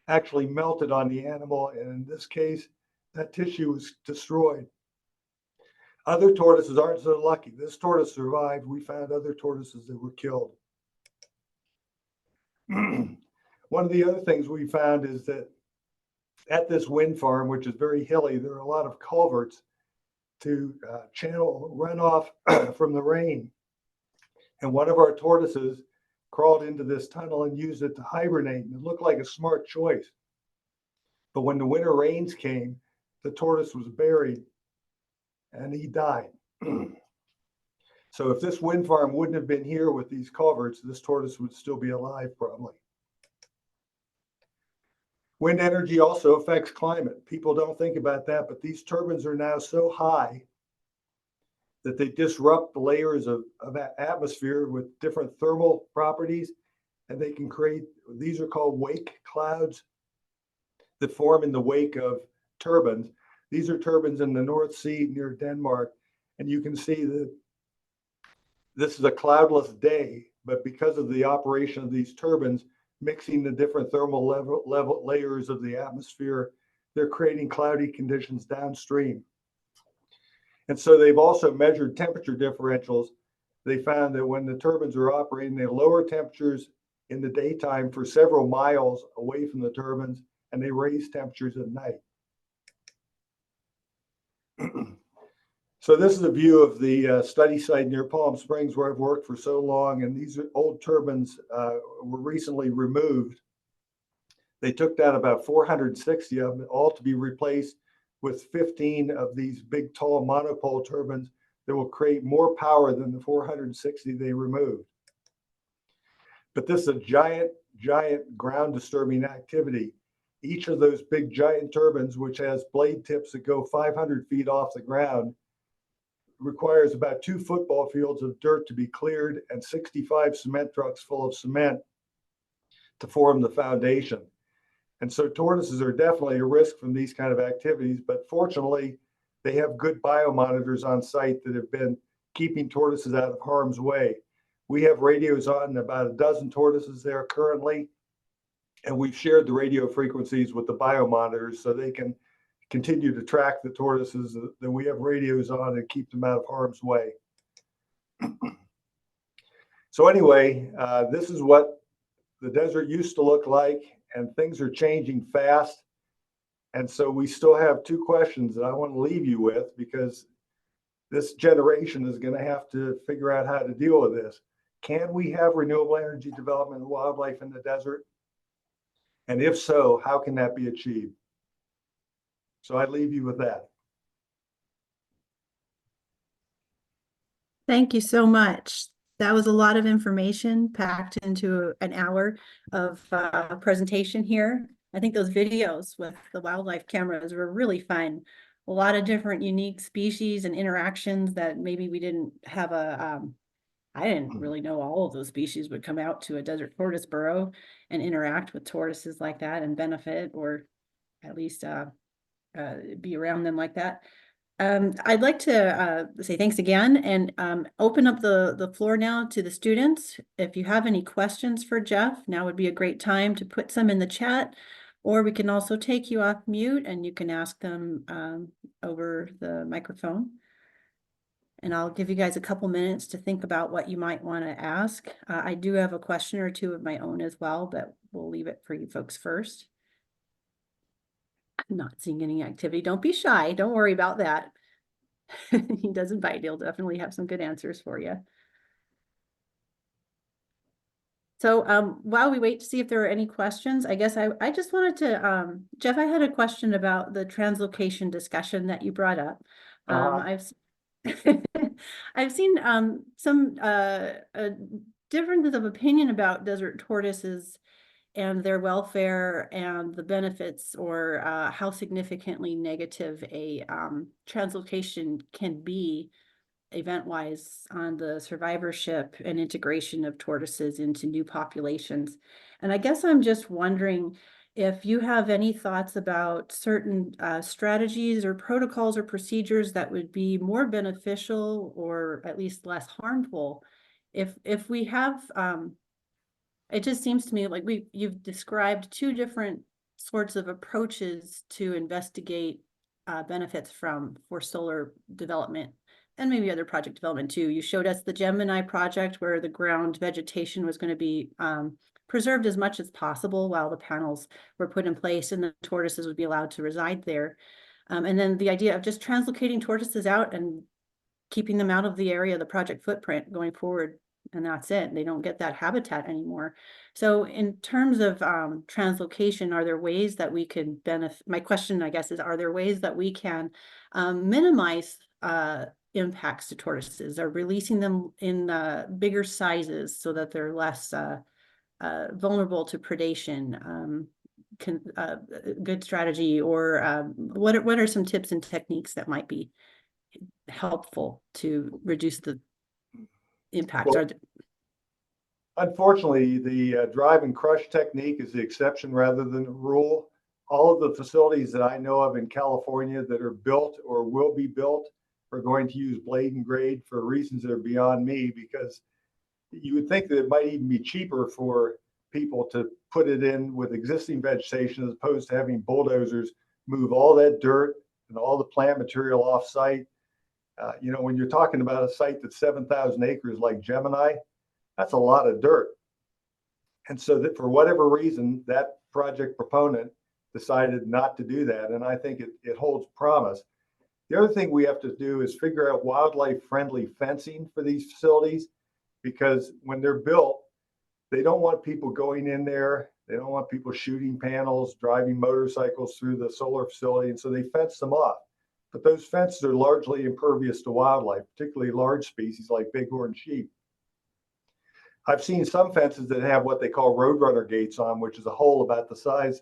actually melted on the animal. And in this case, that tissue was destroyed. Other tortoises aren't so lucky. This tortoise survived. We found other tortoises that were killed. One of the other things we found is that at this wind farm, which is very hilly, there are a lot of culverts to channel runoff from the rain. And one of our tortoises crawled into this tunnel and used it to hibernate. And it looked like a smart choice. But when the winter rains came, the tortoise was buried and he died. So if this wind farm wouldn't have been here with these culverts, this tortoise would still be alive probably. Wind energy also affects climate. People don't think about that, but these turbines are now so high that they disrupt the layers of atmosphere with different thermal properties, and they can create, these are called wake clouds that form in the wake of turbines. These are turbines in the North Sea near Denmark, and you can see that this is a cloudless day, but because of the operation of these turbines, mixing the different thermal level layers of the atmosphere, they're creating cloudy conditions downstream. And so they've also measured temperature differentials. They found that when the turbines are operating, they lower temperatures in the daytime for several miles away from the turbines, and they raise temperatures at night. So this is a view of the study site near Palm Springs where I've worked for so long, and these old turbines were recently removed. They took down about 460 of them, all to be replaced with 15 of these big, tall monopole turbines that will create more power than the 460 they removed. But this is a giant, giant ground disturbing activity. Each of those big, giant turbines, which has blade tips that go 500 feet off the ground, requires about 2 football fields of dirt to be cleared and 65 cement trucks full of cement to form the foundation. And so tortoises are definitely a risk from these kind of activities, but fortunately, they have good biomonitors on site that have been keeping tortoises out of harm's way. We have radios on about a dozen tortoises there currently, and we've shared the radio frequencies with the biomonitors so they can continue to track the tortoises that we have radios on and keep them out of harm's way. So anyway, this is what the desert used to look like, and things are changing fast. And so we still have 2 questions that I want to leave you with, because this generation is going to have to figure out how to deal with this. Can we have renewable energy development and wildlife in the desert? And if so, how can that be achieved? So I leave you with that. Thank you so much. That was a lot of information packed into an hour of presentation here. I think those videos with the wildlife cameras were really fun. A lot of different unique species and interactions that maybe we didn't have I didn't really know all of those species would come out to a desert tortoise burrow and interact with tortoises like that and benefit, or at least be around them like that. I'd like to say thanks again and open up the floor now to the students. If you have any questions for Jeff, now would be a great time to put some in the chat, or we can also take you off mute and you can ask them over the microphone. And I'll give you guys a couple minutes to think about what you might want to ask. I do have a question or 2 of my own as well, but we'll leave it for you folks first. I'm not seeing any activity. Don't be shy. Don't worry about that. He doesn't bite. He'll definitely have some good answers for you. So while we wait to see if there are any questions, I guess I just wanted to, Jeff, I had a question about the translocation discussion that you brought up. I've seen some differences of opinion about desert tortoises and their welfare and the benefits, or how significantly negative a translocation can be event-wise on the survivorship and integration of tortoises into new populations. And I guess I'm just wondering if you have any thoughts about certain strategies or protocols or procedures that would be more beneficial or at least less harmful if we have it just seems to me like you've described 2 different sorts of approaches to investigate benefits for solar development and maybe other project development too. You showed us the Gemini project where the ground vegetation was going to be preserved as much as possible while the panels were put in place and the tortoises would be allowed to reside there. And then the idea of just translocating tortoises out and keeping them out of the area of the project footprint going forward. And that's it. They don't get that habitat anymore. So in terms of translocation, are there ways that we can benefit? My question, I guess, is, are there ways that we can minimize impacts to tortoises, or releasing them in bigger sizes so that they're less vulnerable to predation? Good strategy, or what are some tips and techniques that might be helpful to reduce the impact? Well, unfortunately, the drive and crush technique is the exception rather than the rule. All of the facilities that I know of in California that are built or will be built are going to use blade and grade for reasons that are beyond me, because you would think that it might even be cheaper for people to put it in with existing vegetation as opposed to having bulldozers move all that dirt and all the plant material off site. When you're talking about a site that's 7,000 acres like Gemini, that's a lot of dirt. And so that for whatever reason, that project proponent decided not to do that. And I think it holds promise. The other thing we have to do is figure out wildlife friendly fencing for these facilities, because when they're built, they don't want people going in there. They don't want people shooting panels, driving motorcycles through the solar facility. And so they fence them off. But those fences are largely impervious to wildlife, particularly large species like bighorn sheep. I've seen some fences that have what they call roadrunner gates on, which is a hole about the size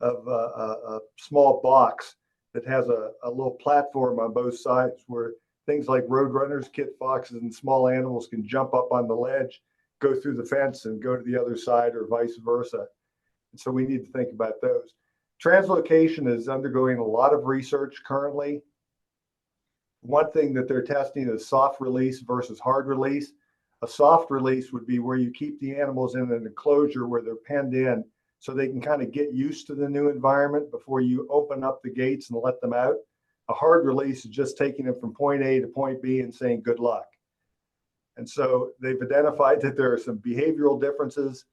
of a small box that has a little platform on both sides where things like roadrunners, kit foxes, and small animals can jump up on the ledge, go through the fence, and go to the other side, or vice versa. And so we need to think about those. Translocation is undergoing a lot of research currently. One thing that they're testing is soft release versus hard release. A soft release would be where you keep the animals in an enclosure where they're penned in so they can kind of get used to the new environment before you open up the gates and let them out. A hard release is just taking them from point A to point B and saying good luck. And so they've identified that there are some behavioral differences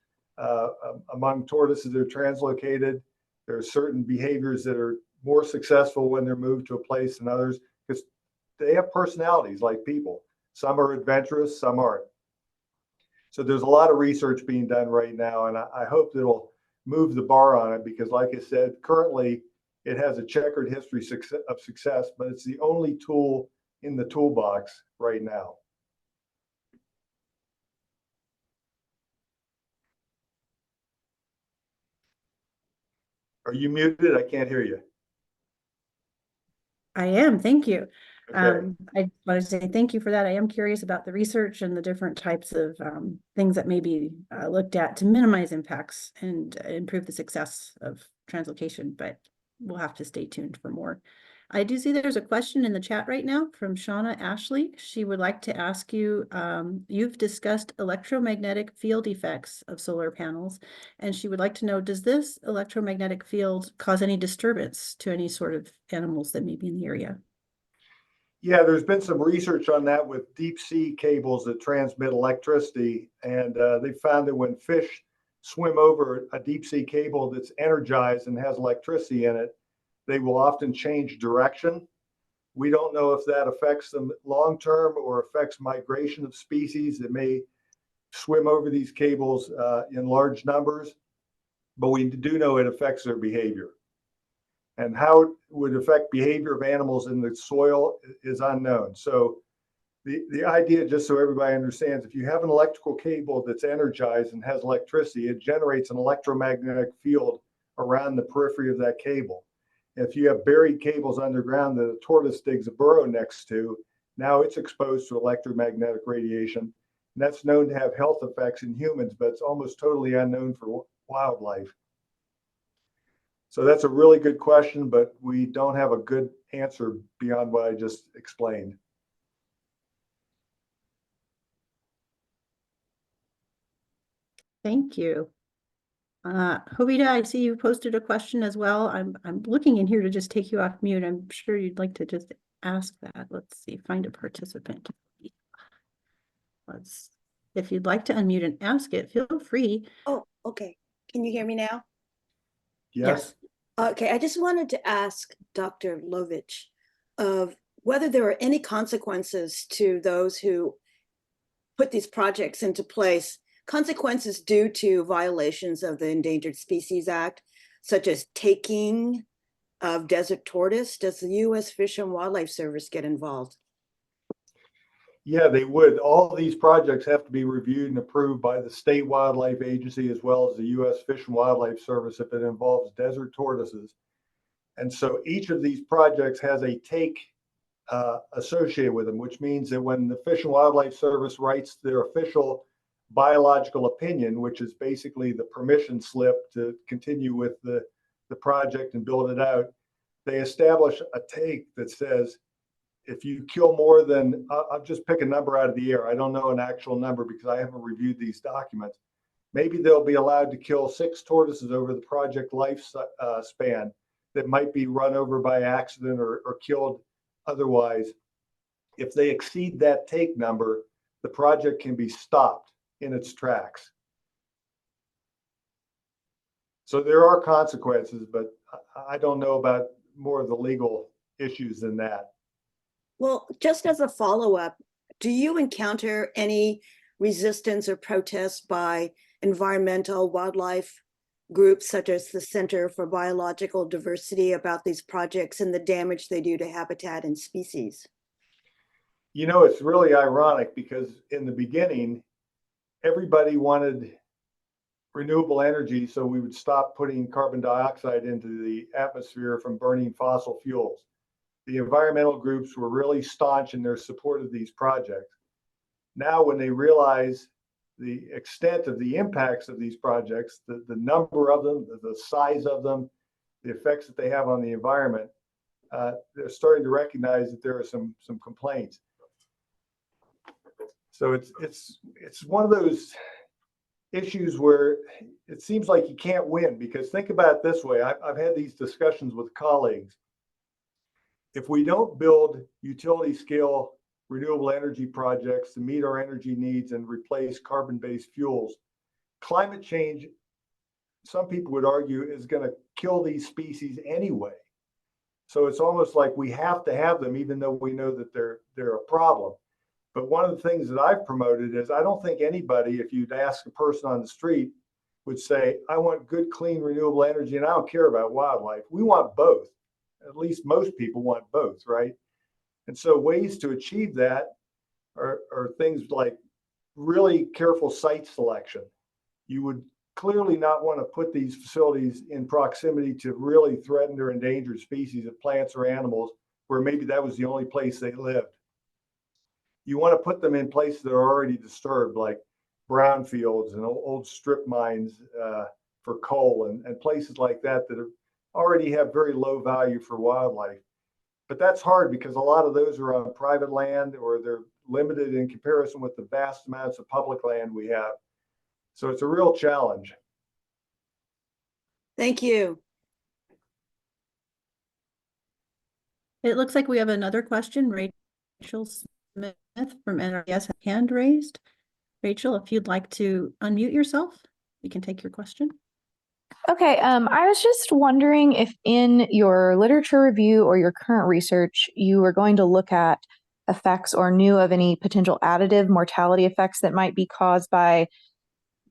among tortoises that are translocated. There are certain behaviors that are more successful when they're moved to a place than others, because they have personalities like people. Some are adventurous, some aren't. So there's a lot of research being done right now, and I hope that it'll move the bar on it, because like I said, currently it has a checkered history of success, but it's the only tool in the toolbox right now. Are you muted? I can't hear you. I am, thank you. Okay. I want to say thank you for that. I am curious about the research and the different types of things that may be looked at to minimize impacts and improve the success of translocation, but we'll have to stay tuned for more. I do see there's a question in the chat right now from Shauna Ashley. She would like to ask you, you've discussed electromagnetic field effects of solar panels, and she would like to know, does this electromagnetic field cause any disturbance to any sort of animals that may be in the area? Yeah, there's been some research on that with deep sea cables that transmit electricity. And they found that when fish swim over a deep sea cable that's energized and has electricity in it, they will often change direction. We don't know if that affects them long term or affects migration of species that may swim over these cables in large numbers, but we do know it affects their behavior. And how it would affect behavior of animals in the soil is unknown. So the idea, just so everybody understands, if you have an electrical cable that's energized and has electricity, it generates an electromagnetic field around the periphery of that cable. If you have buried cables underground that a tortoise digs a burrow next to, now it's exposed to electromagnetic radiation. And that's known to have health effects in humans, but it's almost totally unknown for wildlife. So that's a really good question, but we don't have a good answer beyond what I just explained. Thank you. Hovita, I see you posted a question as well. I'm looking in here to just take you off mute. I'm sure you'd like to just ask that. Let's see, find a participant. If you'd like to unmute and ask it, feel free. Oh, okay. Can you hear me now? Yes. Okay, I just wanted to ask Dr. Lovich of whether there are any consequences to those who put these projects into place, consequences due to violations of the Endangered Species Act, such as taking of desert tortoise. Does the U.S. Fish and Wildlife Service get involved? Yeah, they would. All these projects have to be reviewed and approved by the state wildlife agency as well as the U.S. Fish and Wildlife Service if it involves desert tortoises. And so each of these projects has a take associated with them, which means that when the Fish and Wildlife Service writes their official biological opinion, which is basically the permission slip to continue with the project and build it out, they establish a take that says, if you kill more than, I'll just pick a number out of the air. I don't know an actual number because I haven't reviewed these documents. Maybe they'll be allowed to kill 6 tortoises over the project life span that might be run over by accident or killed otherwise. If they exceed that take number, the project can be stopped in its tracks. So there are consequences, but I don't know about more of the legal issues than that. Well, just as a follow-up, do you encounter any resistance or protests by environmental wildlife groups such as the Center for Biological Diversity about these projects and the damage they do to habitat and species? You know, it's really ironic because in the beginning, everybody wanted renewable energy so we would stop putting carbon dioxide into the atmosphere from burning fossil fuels. The environmental groups were really staunch in their support of these projects. Now, when they realize the extent of the impacts of these projects, the number of them, the size of them, the effects that they have on the environment, they're starting to recognize that there are some complaints. So it's one of those issues where it seems like you can't win, because think about it this way. I've had these discussions with colleagues. If we don't build utility scale renewable energy projects to meet our energy needs and replace carbon-based fuels, climate change, some people would argue, is going to kill these species anyway. So it's almost like we have to have them, even though we know that they're a problem. But one of the things that I've promoted is I don't think anybody, if you'd ask a person on the street, would say, I want good, clean, renewable energy, and I don't care about wildlife. We want both. At least most people want both, right? And so ways to achieve that are things like really careful site selection. You would clearly not want to put these facilities in proximity to really threatened or endangered species of plants or animals where maybe that was the only place they lived. You want to put them in places that are already disturbed, like brownfields and old strip mines for coal and places like that that already have very low value for wildlife. But that's hard because a lot of those are on private land or they're limited in comparison with the vast amounts of public land we have. So it's a real challenge. Thank you. It looks like we have another question. Rachel Smith from NRS, hand raised. Rachel, if you'd like to unmute yourself, we can take your question. Okay, I was just wondering if in your literature review or your current research, you were going to look at effects or knew of any potential additive mortality effects that might be caused by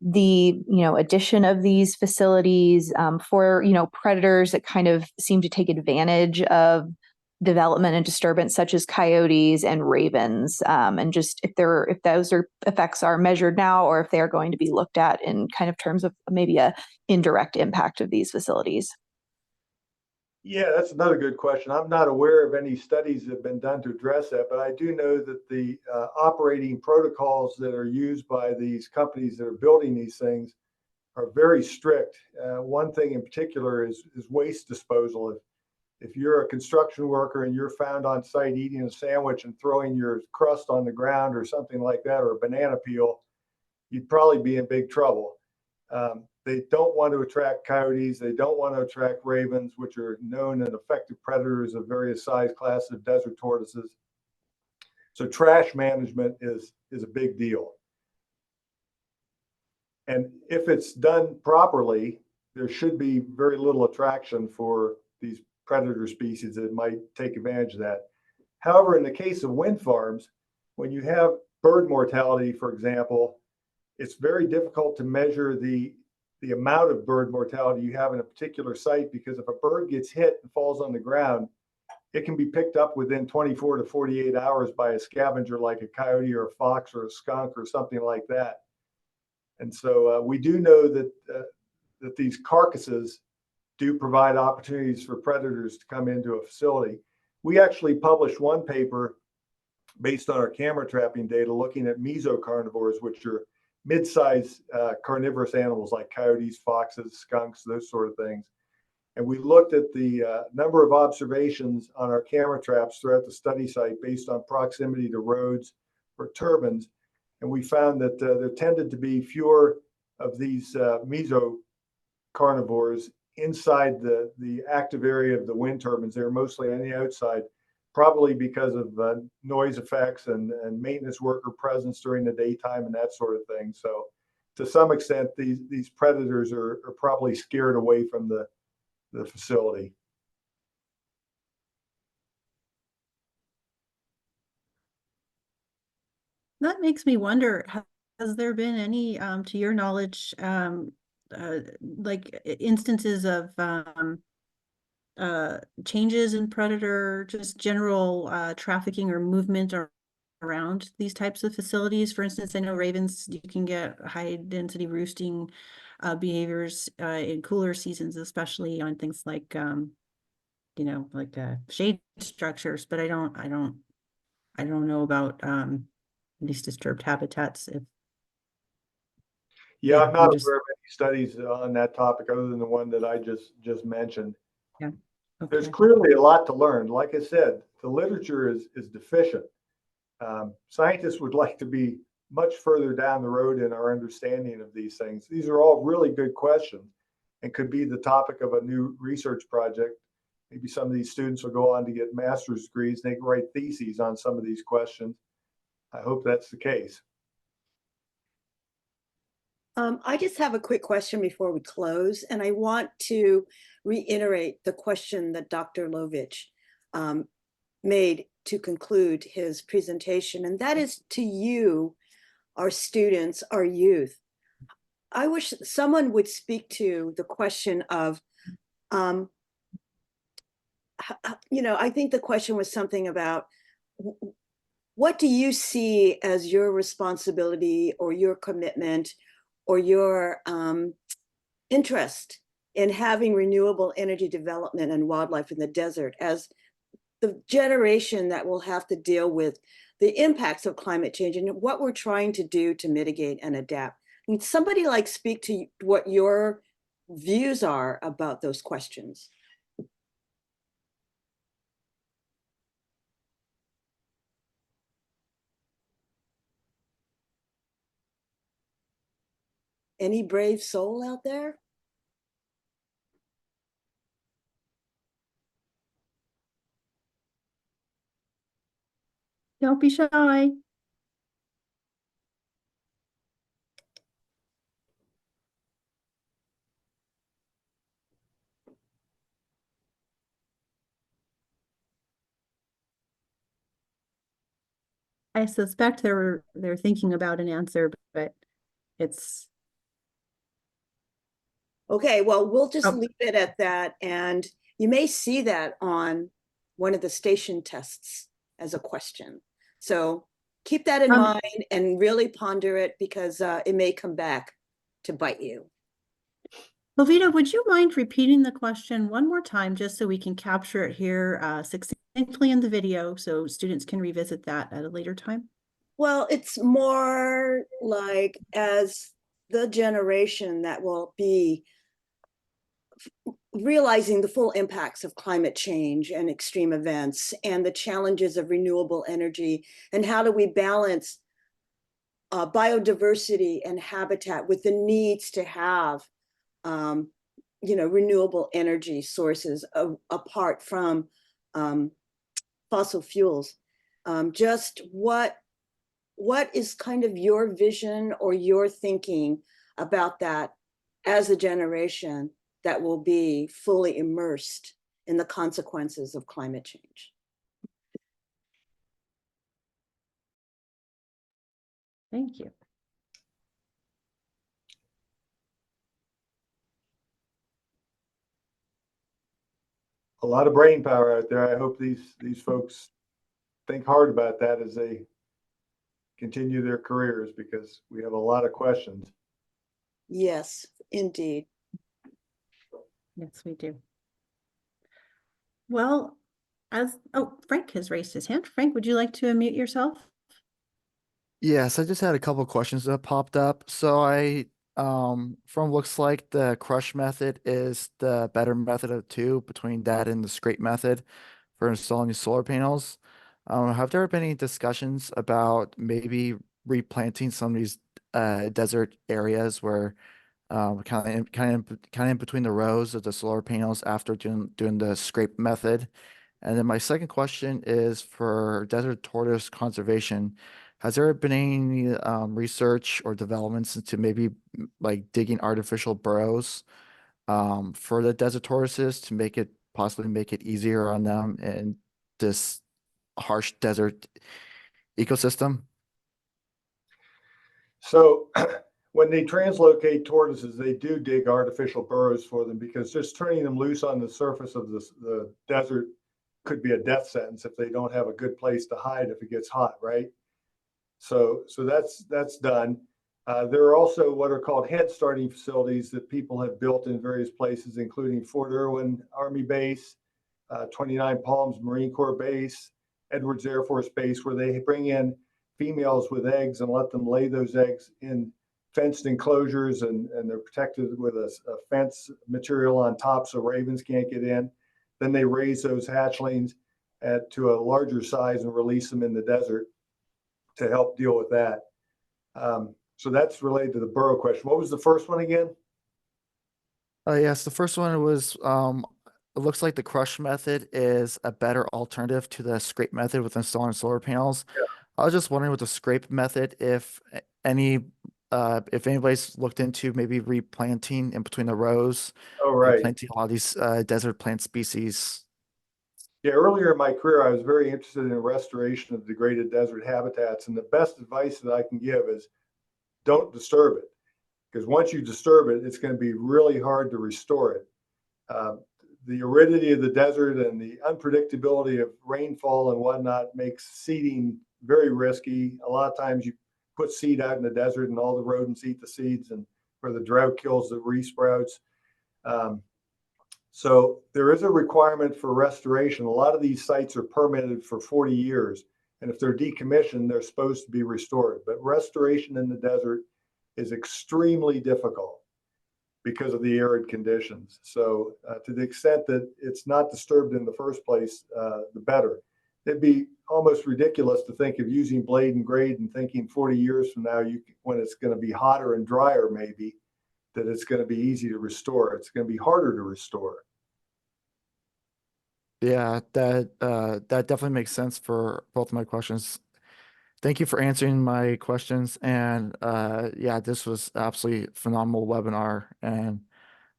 the addition of these facilities for predators that kind of seem to take advantage of development and disturbance, such as coyotes and ravens, and just if those effects are measured now, or if they are going to be looked at in kind of terms of maybe a indirect impact of these facilities. Yeah, that's another good question. I'm not aware of any studies that have been done to address that, but I do know that the operating protocols that are used by these companies that are building these things are very strict. One thing in particular is waste disposal. If you're a construction worker and you're found on site eating a sandwich and throwing your crust on the ground or something like that, or a banana peel, you'd probably be in big trouble. They don't want to attract coyotes. They don't want to attract ravens, which are known and effective predators of various size classes of desert tortoises. So trash management is a big deal. And if it's done properly, there should be very little attraction for these predator species that might take advantage of that. However, in the case of wind farms, when you have bird mortality, for example, it's very difficult to measure the amount of bird mortality you have in a particular site, because if a bird gets hit and falls on the ground, it can be picked up within 24 to 48 hours by a scavenger like a coyote or a fox or a skunk or something like that. And so we do know that these carcasses do provide opportunities for predators to come into a facility. We actually published one paper based on our camera trapping data looking at mesocarnivores, which are mid-sized carnivorous animals like coyotes, foxes, skunks, those sort of things. And we looked at the number of observations on our camera traps throughout the study site based on proximity to roads or turbines. And we found that there tended to be fewer of these mesocarnivores inside the active area of the wind turbines. They were mostly on the outside, probably because of noise effects and maintenance worker presence during the daytime and that sort of thing. So to some extent, these predators are probably scared away from the facility. That makes me wonder, has there been any, to your knowledge, like instances of changes in predator, just general trafficking or movement around these types of facilities? For instance, I know ravens, you can get high density roosting behaviors in cooler seasons, especially on things like like shade structures, but I don't know about these disturbed habitats. Yeah, Yeah, I'm not I'm just aware of any studies on that topic other than the one that I just mentioned. yeah. There's Okay. clearly a lot to learn. Like I said, the literature is deficient. Scientists would like to be much further down the road in our understanding of these things. These are all really good questions and could be the topic of a new research project. Maybe some of these students will go on to get master's degrees and they can write theses on some of these questions. I hope that's the case. I just have a quick question before we close, and I want to reiterate the question that Dr. Lovich made to conclude his presentation, and that is to you, our students, our youth. I wish someone would speak to the question of, I think the question was something about what do you see as your responsibility or your commitment or your interest in having renewable energy development and wildlife in the desert as the generation that will have to deal with the impacts of climate change and what we're trying to do to mitigate and adapt. Can somebody speak to what your views are about those questions? Any brave soul out there? Don't be shy. I suspect they're thinking about an answer, but it's okay. Well, we'll just leave it at that, and you may see that on one of the station tests as a question. So keep that in mind and really ponder it, because it may come back to bite you. Lovita, would you mind repeating the question one more time just so we can capture it here succinctly in the video so students can revisit that at a later time? Well, it's more like as the generation that will be realizing the full impacts of climate change and extreme events and the challenges of renewable energy, and how do we balance biodiversity and habitat with the needs to have renewable energy sources apart from fossil fuels. Just what is kind of your vision or your thinking about that as a generation that will be fully immersed in the consequences of climate change. Thank you. A lot of brain power out there. I hope these folks think hard about that as they continue their careers, because we have a lot of questions. Yes, indeed. Yes, we do. Well, Frank has raised his hand. Frank, would you like to unmute yourself? Yes, I just had a couple questions that popped up. So from looks like the crush method is the better method of two between that and the scrape method for installing solar panels. Have there been any discussions about maybe replanting some of these desert areas where kind of in between the rows of the solar panels after doing the scrape method? And then my second question is for desert tortoise conservation. Has there been any research or developments into maybe like digging artificial burrows for the desert tortoises to possibly make it easier on them in this harsh desert ecosystem? So when they translocate tortoises, they do dig artificial burrows for them, because just turning them loose on the surface of the desert could be a death sentence if they don't have a good place to hide if it gets hot, right? So that's done. There are also what are called head starting facilities that people have built in various places, including Fort Irwin Army Base, 29 Palms Marine Corps Base, Edwards Air Force Base, where they bring in females with eggs and let them lay those eggs in fenced enclosures, and they're protected with a fence material on top so ravens can't get in. Then they raise those hatchlings to a larger size and release them in the desert to help deal with that. So that's related to the burrow question. What was the first one again? Yes, the first one was it looks like the crush method is a better alternative to the scrape method with installing solar panels. Yeah. I was just wondering with the scrape method if anybody's looked into maybe replanting in between the rows Oh, and right. planting a lot of these desert plant species. Yeah, earlier in my career, I was very interested in restoration of degraded desert habitats. And the best advice that I can give is don't disturb it, because once you disturb it, it's going to be really hard to restore it. The aridity of the desert and the unpredictability of rainfall and whatnot makes seeding very risky. A lot of times you put seed out in the desert and all the rodents eat the seeds, and where the drought kills the resprouts. So there is a requirement for restoration. A lot of these sites are permitted for 40 years. And if they're decommissioned, they're supposed to be restored. But restoration in the desert is extremely difficult because of the arid conditions. So to the extent that it's not disturbed in the first place, the better. It'd be almost ridiculous to think of using blade and grade and thinking 40 years from now, when it's going to be hotter and drier, maybe, that it's going to be easy to restore. It's going to be harder to restore. Yeah, that definitely makes sense for both of my questions. Thank you for answering my questions. And yeah, this was absolutely phenomenal webinar, and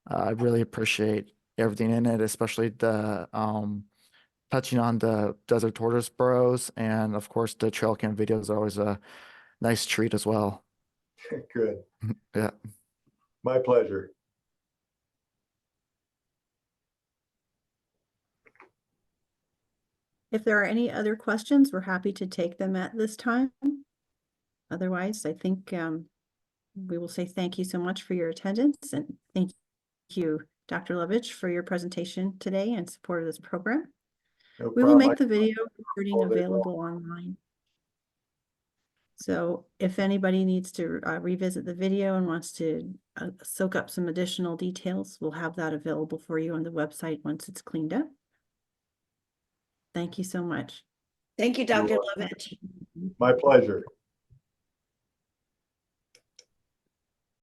I really appreciate everything in it, especially the touching on the desert tortoise burrows, and of course the trail cam videos are always a nice treat as well. Good. Yeah. My pleasure. If there are any other questions, we're happy to take them at this time. Otherwise, I think we will say thank you so much for your attendance, and thank you, Dr. Lovich, for your presentation today and support of this program. No We will problem. make the video recording all day long. available online. So if anybody needs to revisit the video and wants to soak up some additional details, we'll have that available for you on the website once it's cleaned up. Thank you so much. Thank you, Dr. You're Lovich. My pleasure.